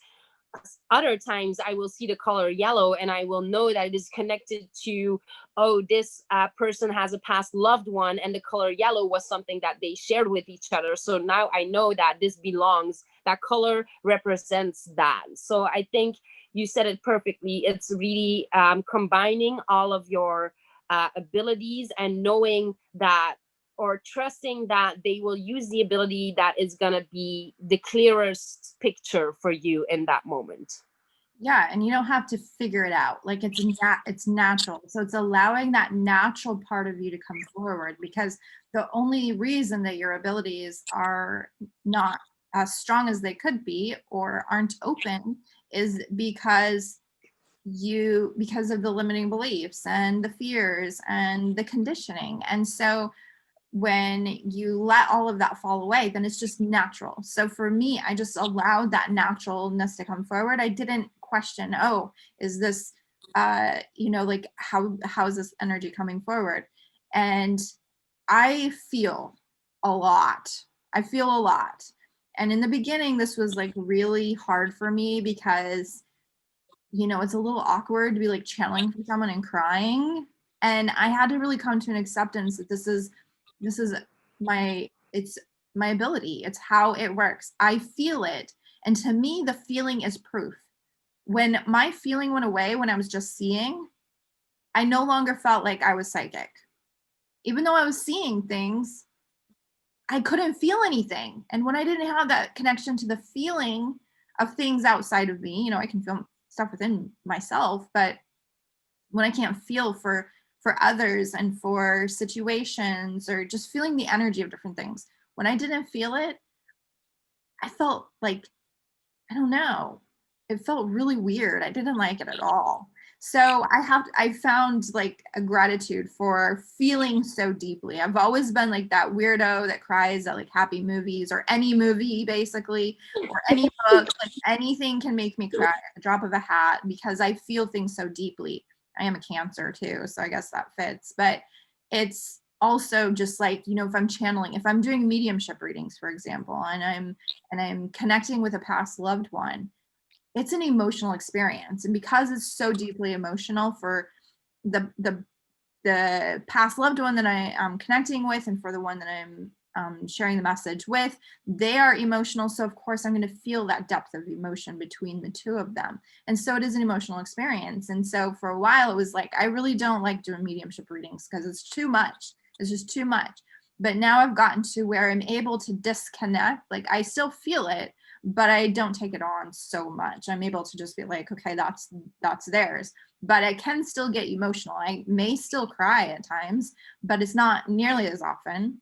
Other times I will see the color yellow and I will know that it is connected to, oh, this person has a past loved one, and the color yellow was something that they shared with each other. So now I know that this belongs, that color represents that. So I think you said it perfectly. It's really combining all of your abilities and knowing that, or trusting that they will use the ability that is going to be the clearest picture for you in that moment. Yeah, and you don't have to figure it out. Like it's natural. So it's allowing that natural part of you to come forward, because the only reason that your abilities are not as strong as they could be or aren't open is because of the limiting beliefs and the fears and the conditioning. And so when you let all of that fall away, then it's just natural. So for me, I just allowed that naturalness to come forward. I didn't question, oh, is this like how is this energy coming forward? And I feel a lot. I feel a lot. And in the beginning, this was like really hard for me, because it's a little awkward to be like channeling for someone and crying. And I had to really come to an acceptance that this is it's my ability. It's how it works. I feel it. And to me, the feeling is proof. When my feeling went away, when I was just seeing, I no longer felt like I was psychic. Even though I was seeing things, I couldn't feel anything. And when I didn't have that connection to the feeling of things outside of me, I can feel stuff within myself, but when I can't feel for others and for situations, or just feeling the energy of different things, when I didn't feel it, I felt like, I don't know, it felt really weird. I didn't like it at all. So I found like a gratitude for feeling so deeply. I've always been like that weirdo that cries at like happy movies, or any movie basically, or any book. Like anything can make me cry at the drop of a hat, because I feel things so deeply. I am a Cancer too, so I guess that fits. But it's also just like, if I'm channeling, if I'm doing mediumship readings, for example, and I'm connecting with a past loved one, it's an emotional experience. And because it's so deeply emotional for the past loved one that I am connecting with, and for the one that I'm sharing the message with, they are emotional. So of course I'm going to feel that depth of emotion between the two of them. And so it is an emotional experience. And so for a while it was like, I really don't like doing mediumship readings because it's too much. It's just too much. But now I've gotten to where I'm able to disconnect. Like I still feel it, but I don't take it on so much. I'm able to just be like, okay, that's theirs. But I can still get emotional. I may still cry at times, but it's not nearly as often.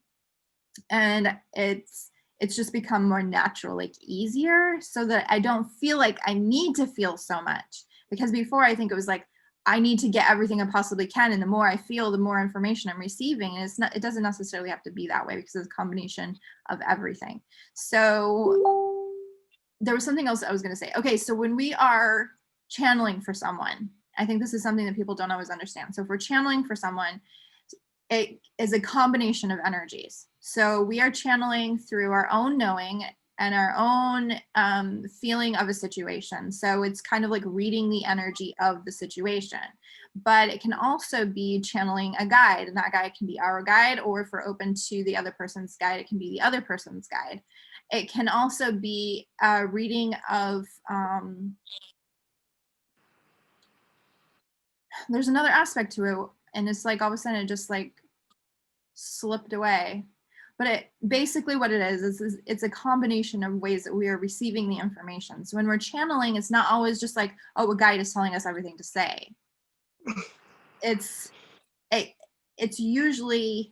And it's just become more natural, like easier, so that I don't feel like I need to feel so much. Because before, I think it was like, I need to get everything I possibly can, and the more I feel, the more information I'm receiving. And it doesn't necessarily have to be that way, because it's a combination of everything. So there was something else I was going to say. Okay, so when we are channeling for someone, I think this is something that people don't always understand. So if we're channeling for someone, it is a combination of energies. So we are channeling through our own knowing and our own feeling of a situation. So it's kind of like reading the energy of the situation. But it can also be channeling a guide, and that guide can be our guide, or if we're open to the other person's guide, it can be the other person's guide. It can also be a reading of, there's another aspect to it, and it's like all of a sudden it just like slipped away. But it basically, what it is it's a combination of ways that we are receiving the information. So when we're channeling, it's not always just like, oh, a guide is telling us everything to say. It's usually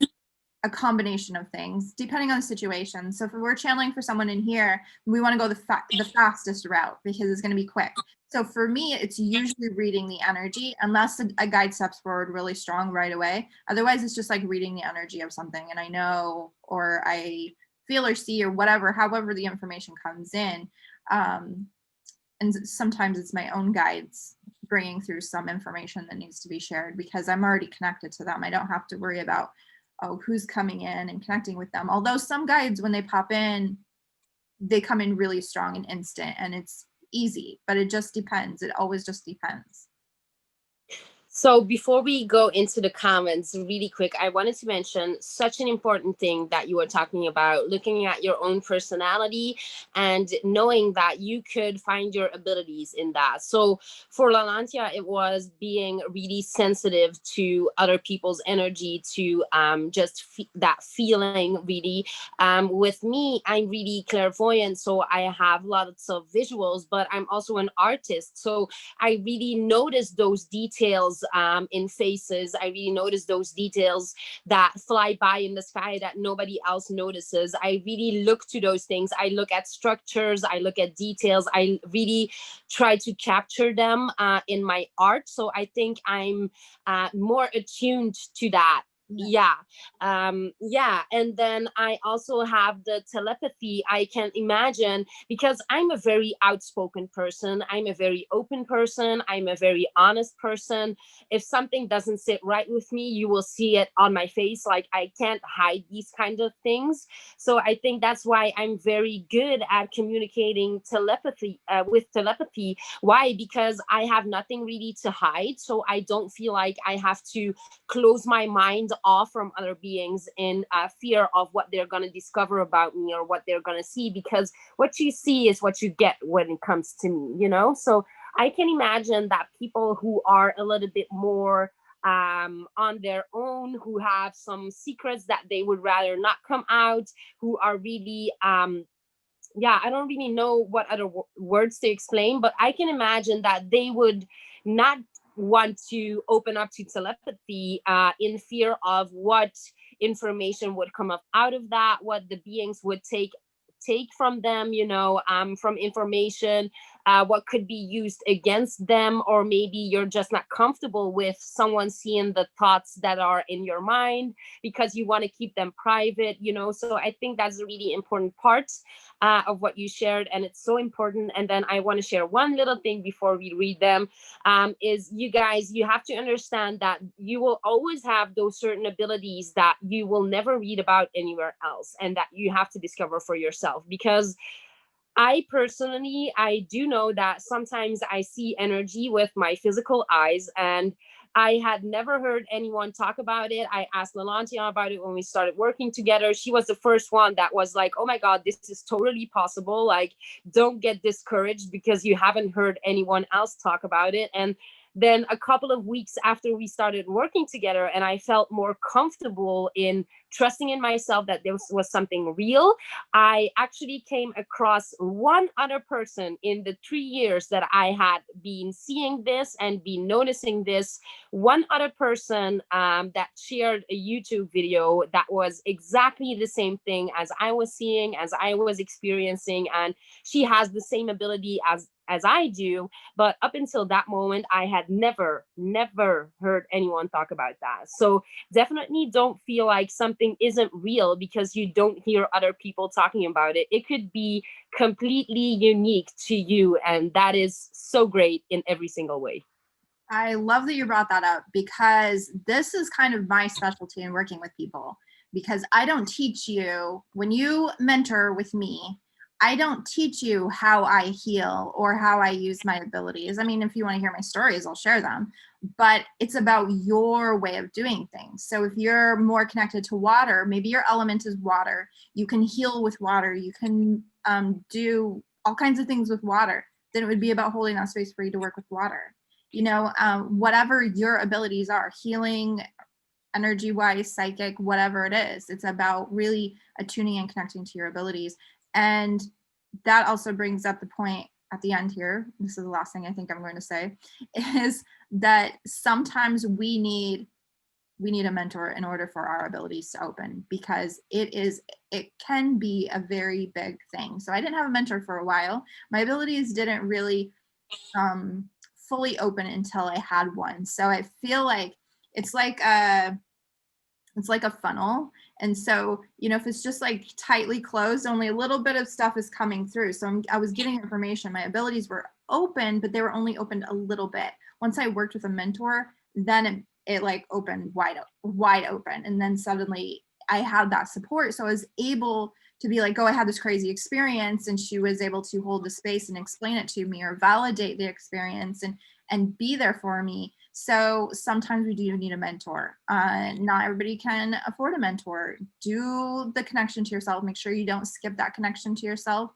a combination of things depending on the situation. So if we're channeling for someone in here, we want to go the fastest route because it's going to be quick. So for me, it's usually reading the energy, unless a guide steps forward really strong right away. Otherwise, it's just like reading the energy of something, and I know, or I feel or see, or whatever, however the information comes in. And sometimes it's my own guides bringing through some information that needs to be shared, because I'm already connected to them. I don't have to worry about, oh, who's coming in and connecting with them. Although some guides, when they pop in, they come in really strong and instant, and it's easy, but it just depends. It always just depends. So before we go into the comments really quick, I wanted to mention such an important thing that you were talking about, looking at your own personality and knowing that you could find your abilities in that. So for Lalantia, it was being really sensitive to other people's energy, to that feeling really. With me, I'm really clairvoyant, so I have lots of visuals, but I'm also an artist. So I really notice those details in faces. I really notice those details that fly by in the sky that nobody else notices. I really look to those things. I look at structures. I look at details. I really try to capture them in my art. So I think I'm more attuned to that Yeah. Yeah, and then I also have the telepathy. I can imagine, because I'm a very outspoken person, I'm a very open person, I'm a very honest person. If something doesn't sit right with me, you will see it on my face. Like, I can't hide these kind of things. So I think that's why I'm very good at communicating telepathy, with telepathy. Why? Because I have nothing really to hide, so I don't feel like I have to close my mind off from other beings in fear of what they're going to discover about me or what they're going to see, because what you see is what you get when it comes to me, you know? So I can imagine that people who are a little bit more on their own, who have some secrets that they would rather not come out, who are really yeah, I don't really know what other words to explain, but I can imagine that they would not want to open up to telepathy in fear of what information would come up out of that, what the beings would take from them, you know, from information, what could be used against them, or maybe you're just not comfortable with someone seeing the thoughts that are in your mind because you want to keep them private, you know. So I think that's a really important part of what you shared, and it's so important. And then I want to share one little thing before we read them. Is, you guys, you have to understand that you will always have those certain abilities that you will never read about anywhere else, and that you have to discover for yourself. Because I personally, I do know that sometimes I see energy with my physical eyes, and I had never heard anyone talk about it. I asked Lalantia about it when we started working together. She was the first one that was like, oh my God, this is totally possible. Like, don't get discouraged because you haven't heard anyone else talk about it. And then a couple of weeks after we started working together, and I felt more comfortable in trusting in myself that this was something real, I actually came across one other person in the 3 years that I had been seeing this and been noticing this. One other person that shared a YouTube video that was exactly the same thing as I was seeing, as I was experiencing, and she has the same ability as I do. But up until that moment, I had never heard anyone talk about that. So definitely don't feel like something isn't real because you don't hear other people talking about it. It could be completely unique to you, and that is so great in every single way. I love that you brought that up, because this is kind of my specialty in working with people. Because I don't teach you, when you mentor with me, I don't teach you how I heal or how I use my abilities. I mean, if you want to hear my stories, I'll share them, but it's about your way of doing things. So if you're more connected to water, maybe your element is water, you can heal with water, you can do all kinds of things with water, then it would be about holding that space for you to work with water. You know, whatever your abilities are, healing, energy wise, psychic, whatever it is, it's about really attuning and connecting to your abilities. And that also brings up the point at the end here. This is the last thing I think I'm going to say, is that sometimes we need a mentor in order for our abilities to open, because it can be a very big thing. So I didn't have a mentor for a while. My abilities didn't really fully open until I had one. So I feel like it's like a funnel. And so, you know, if it's just like tightly closed, only a little bit of stuff is coming through. So I was getting information. My abilities were open, but they were only opened a little bit. Once I worked with a mentor, then it like opened wide open. And then suddenly I had that support. So I was able to be like, oh, I had this crazy experience. And she was able to hold the space and explain it to me, or validate the experience and be there for me. So sometimes we do need a mentor. Not everybody can afford a mentor. Do the connection to yourself. Make sure you don't skip that connection to yourself,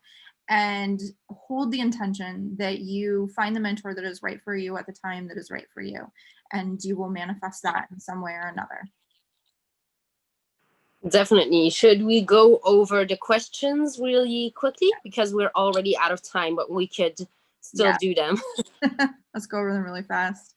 and hold the intention that you find the mentor that is right for you at the time that is right for you. And you will manifest that in some way or another. Definitely. Should we go over the questions really quickly? Because we're already out of time, but we could still do them. Let's go over them really fast.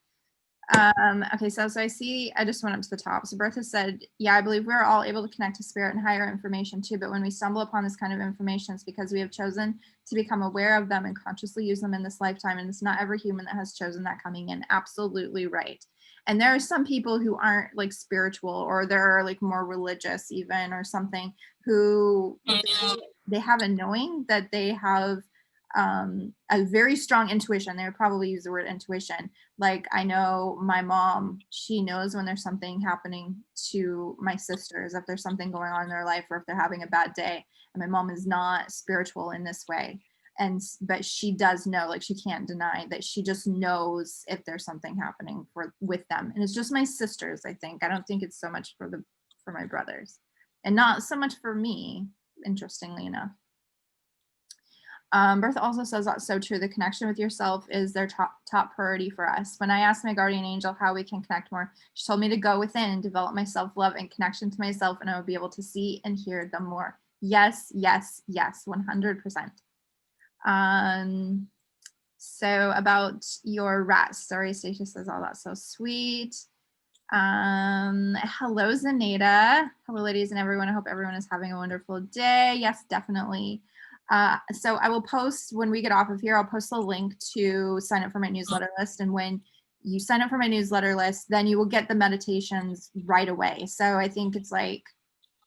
Okay, so I see, I just went up to the top. So Bertha said, yeah, I believe we're all able to connect to spirit and higher information too, but when we stumble upon this kind of information, it's because we have chosen to become aware of them and consciously use them in this lifetime. And it's not every human that has chosen that coming in. Absolutely right. And there are some people who aren't like spiritual, or they're like more religious even or something, who they have a knowing that they have a very strong intuition. They would probably use the word intuition. Like I know my mom, she knows when there's something happening to my sisters, if there's something going on in their life, or if they're having a bad day. And my mom is not spiritual in this way. But she does know, like she can't deny that she just knows if there's something happening with them. And it's just my sisters, I think. I don't think it's so much for my brothers, and not so much for me, interestingly enough. Bertha also says that's so true. The connection with yourself is their top priority for us. When I asked my guardian angel how we can connect more, she told me to go within and develop my self-love and connection to myself, and I would be able to see and hear them more. Yes, yes, yes, 100%. So about your rat story, Stacia says, oh, that's so sweet. Hello, Zenaida. Hello, ladies and everyone. I hope everyone is having a wonderful day. Yes, definitely. So I will post, when we get off of here, I'll post the link to sign up for my newsletter list. And when you sign up for my newsletter list, then you will get the meditations right away. So I think it's like,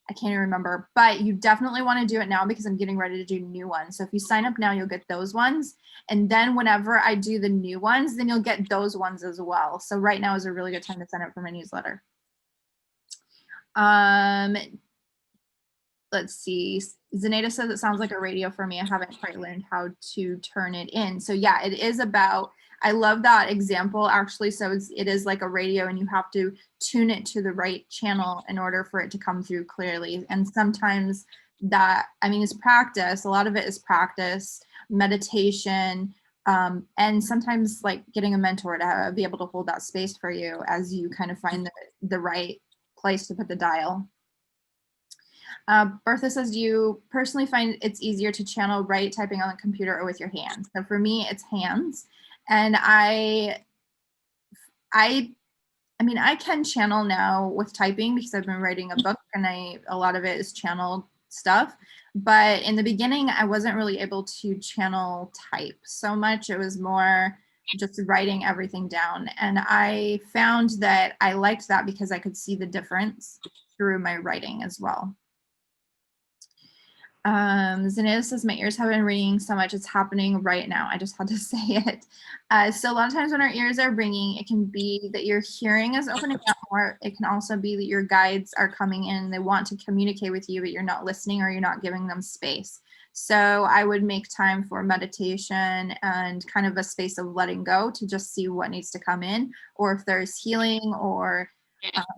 I can't even remember, but you definitely want to do it now because I'm getting ready to do new ones. So if you sign up now, you'll get those ones. And then whenever I do the new ones, then you'll get those ones as well. So right now is a really good time to sign up for my newsletter. Let's see. Zenaida says it sounds like a radio for me. I haven't quite learned how to turn it in. So yeah, it is about, I love that example actually. So it is like a radio, and you have to tune it to the right channel in order for it to come through clearly. And sometimes that, I mean, it's practice. A lot of it is practice, meditation, and sometimes like getting a mentor to be able to hold that space for you as you kind of find the right place to put the dial. Bertha says, do you personally find it's easier to channel right typing on the computer or with your hands? So for me, it's hands. And I mean, I can channel now with typing because I've been writing a book, and a lot of it is channel stuff. But in the beginning, I wasn't really able to channel type so much. It was more just writing everything down. And I found that I liked that because I could see the difference through my writing as well. Zenaida says, my ears have been ringing so much, it's happening right now. I just had to say it. So a lot of times when our ears are ringing, it can be that your hearing is opening up more. It can also be that your guides are coming in, they want to communicate with you, but you're not listening, or you're not giving them space. So I would make time for meditation and kind of a space of letting go to just see what needs to come in, or if there's healing, or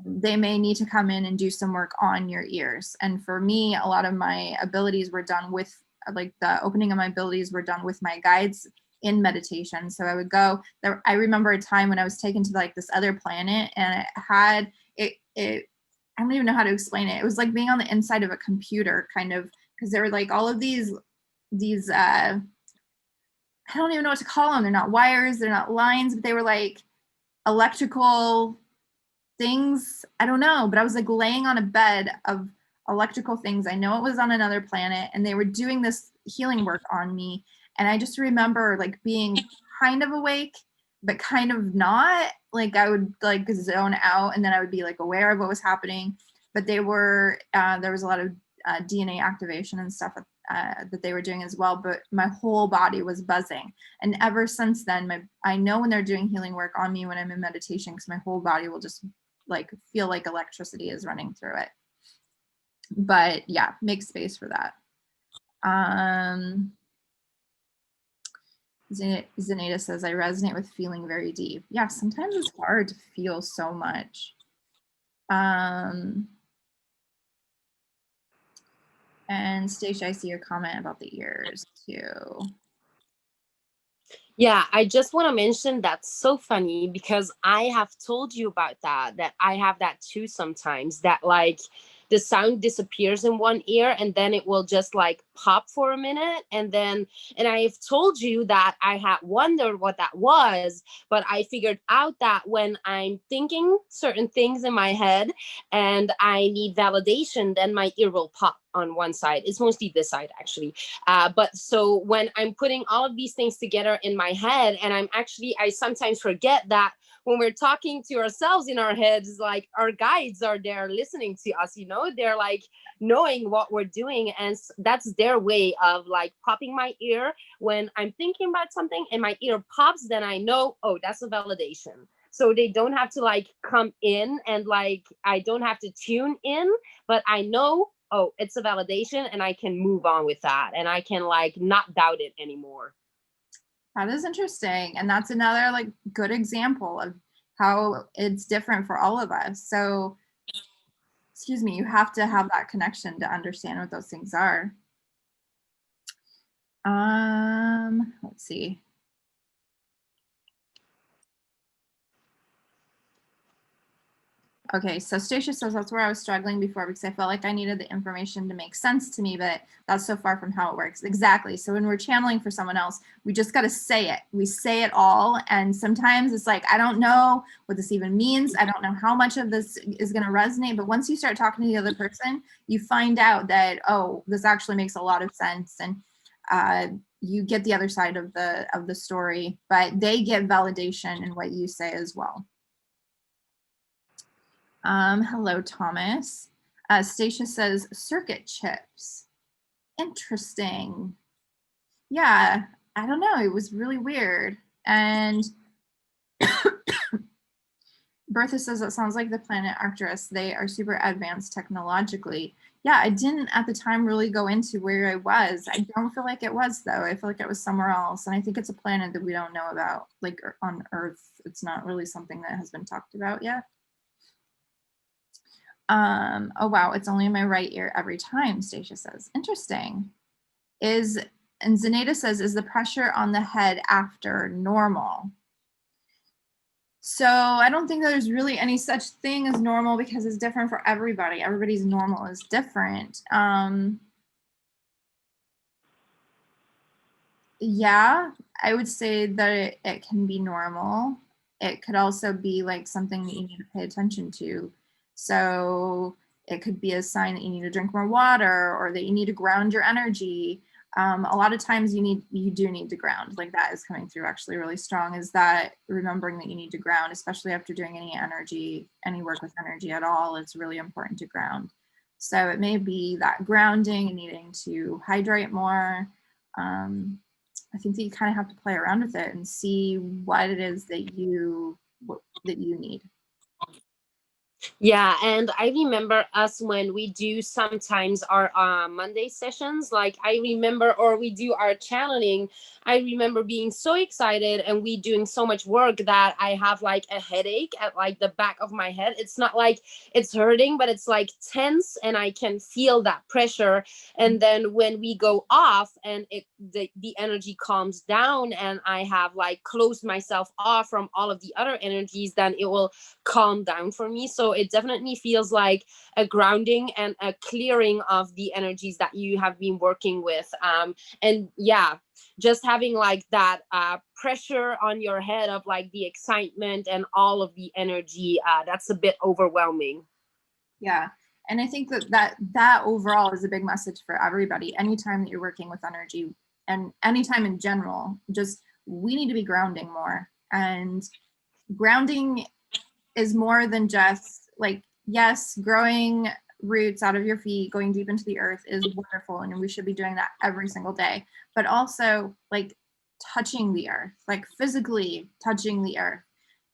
they may need to come in and do some work on your ears. And for me, a lot of my abilities were done with, like the opening of my abilities were done with my guides in meditation. So I would go there. I remember a time when I was taken to like this other planet, and it had I don't even know how to explain it. It was like being on the inside of a computer, kind of, because there were like all of these I don't even know what to call them. They're not wires, they're not lines, but they were like electrical things. I don't know, but I was like laying on a bed of electrical things. I know it was on another planet, and they were doing this healing work on me. And I just remember like being kind of awake, but kind of not. Like I would like zone out, and then I would be like aware of what was happening. But there was a lot of DNA activation and stuff that they were doing as well. But my whole body was buzzing. And ever since then, I know when they're doing healing work on me when I'm in meditation, because my whole body will just like feel like electricity is running through it. But yeah, make space for that. Zenaida says, I resonate with feeling very deep. Yeah, sometimes it's hard to feel so much. And Stacia, I see your comment about the ears too. Yeah, I just want to mention that's so funny because I have told you about that I have that too sometimes, that like the sound disappears in one ear and then it will just like pop for a minute. And I've told you that I had wondered what that was, but I figured out that when I'm thinking certain things in my head and I need validation, then my ear will pop on one side. It's mostly this side actually. But so when I'm putting all of these things together in my head, and I sometimes forget that when we're talking to ourselves in our heads, like our guides are there listening to us, they're like knowing what we're doing. And that's their way of like popping my ear when I'm thinking about something and my ear pops, then I know, oh, that's a validation. So they don't have to like come in and like, I don't have to tune in, but I know, oh, it's a validation and I can move on with that. And I can like not doubt it anymore. That is interesting. And that's another like good example of how it's different for all of us. So, excuse me, you have to have that connection to understand what those things are. Let's see. Okay, so Stacia says that's where I was struggling before because I felt like I needed the information to make sense to me, but that's so far from how it works. Exactly. So when we're channeling for someone else, we just got to say it. We say it all. And sometimes it's like, I don't know what this even means. I don't know how much of this is going to resonate. But once you start talking to the other person, you find out that, oh, this actually makes a lot of sense. And you get the other side of the story, but they get validation in what you say as well. Hello, Thomas. Stacia says circuit chips. Interesting. Yeah, I don't know. It was really weird. And Bertha says that sounds like the planet Arcturus. They are super advanced technologically. Yeah, I didn't at the time really go into where I was. I don't feel like it was, though. I feel like it was somewhere else. And I think it's a planet that we don't know about. Like on Earth, it's not really something that has been talked about yet. Oh wow, it's only in my right ear every time, Stacia says. Interesting. And Zenaida says, is the pressure on the head after normal? So I don't think there's really any such thing as normal because it's different for everybody. Everybody's normal is different. Yeah, I would say that it can be normal. It could also be like something that you need to pay attention to. So it could be a sign that you need to drink more water or that you need to ground your energy. A lot of times you do need to ground. Like that is coming through actually really strong, is that remembering that you need to ground, especially after doing any work with energy at all. It's really important to ground. So it may be that grounding and needing to hydrate more. I think that you kind of have to play around with it and see what it is that you need. Yeah, and I remember us when we do sometimes our Monday sessions, like I remember, or we do our channeling, I remember being so excited and we doing so much work that I have like a headache at like the back of my head. It's not like it's hurting, but it's like tense and I can feel that pressure. And then when we go off and the energy calms down and I have like closed myself off from all of the other energies, then it will calm down for me. So it definitely feels like a grounding and a clearing of the energies that you have been working with. And yeah, just having like that pressure on your head of like the excitement and all of the energy, that's a bit overwhelming. Yeah. And I think that overall is a big message for everybody. Anytime that you're working with energy and anytime in general, just we need to be grounding more. And grounding is more than just like, yes, growing roots out of your feet, going deep into the earth is wonderful. And we should be doing that every single day. But also like touching the earth, like physically touching the earth,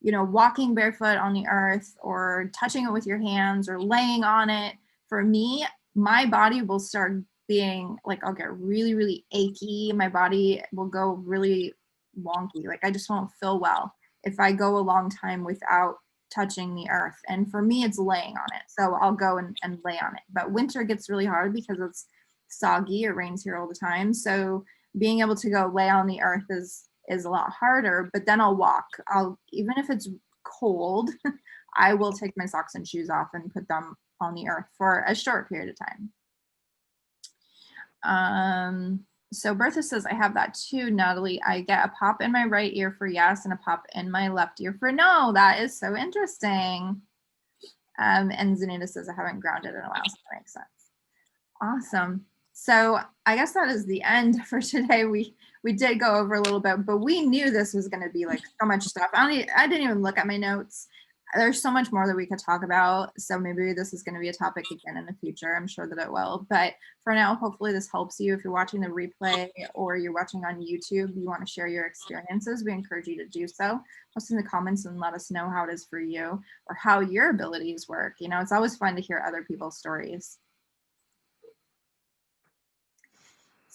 walking barefoot on the earth or touching it with your hands or laying on it. For me, my body will start being like, I'll get really, really achy. My body will go really wonky. Like I just won't feel well if I go a long time without touching the earth. And for me, it's laying on it. So I'll go and lay on it. But winter gets really hard because it's soggy. It rains here all the time. So being able to go lay on the earth is a lot harder. But then I'll walk. Even if it's cold, I will take my socks and shoes off and put them on the earth for a short period of time. So Bertha says, I have that too, Nathalie. I get a pop in my right ear for yes and a pop in my left ear for no. That is so interesting. And Zanita says, I haven't grounded in a while, so that makes sense. Awesome. So I guess that is the end for today. We did go over a little bit, but we knew this was going to be like so much stuff. I didn't even look at my notes. There's so much more that we could talk about. So maybe this is going to be a topic again in the future. I'm sure that it will. But for now, hopefully this helps you. If you're watching the replay or you're watching on YouTube, you want to share your experiences, we encourage you to do so. Post in the comments and let us know how it is for you or how your abilities work. You know, it's always fun to hear other people's stories.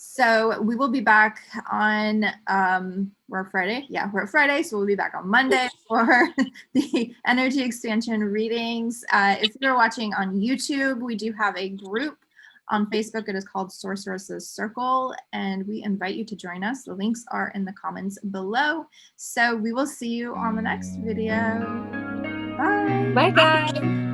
So we will be back on, we're Friday. Yeah, we're Friday. So we'll be back on Monday for the energy expansion readings. If you're watching on YouTube, we do have a group on Facebook. It is called Sorceress's Circle, and we invite you to join us. The links are in the comments below. So we will see you on the next video. Bye. Bye, guys.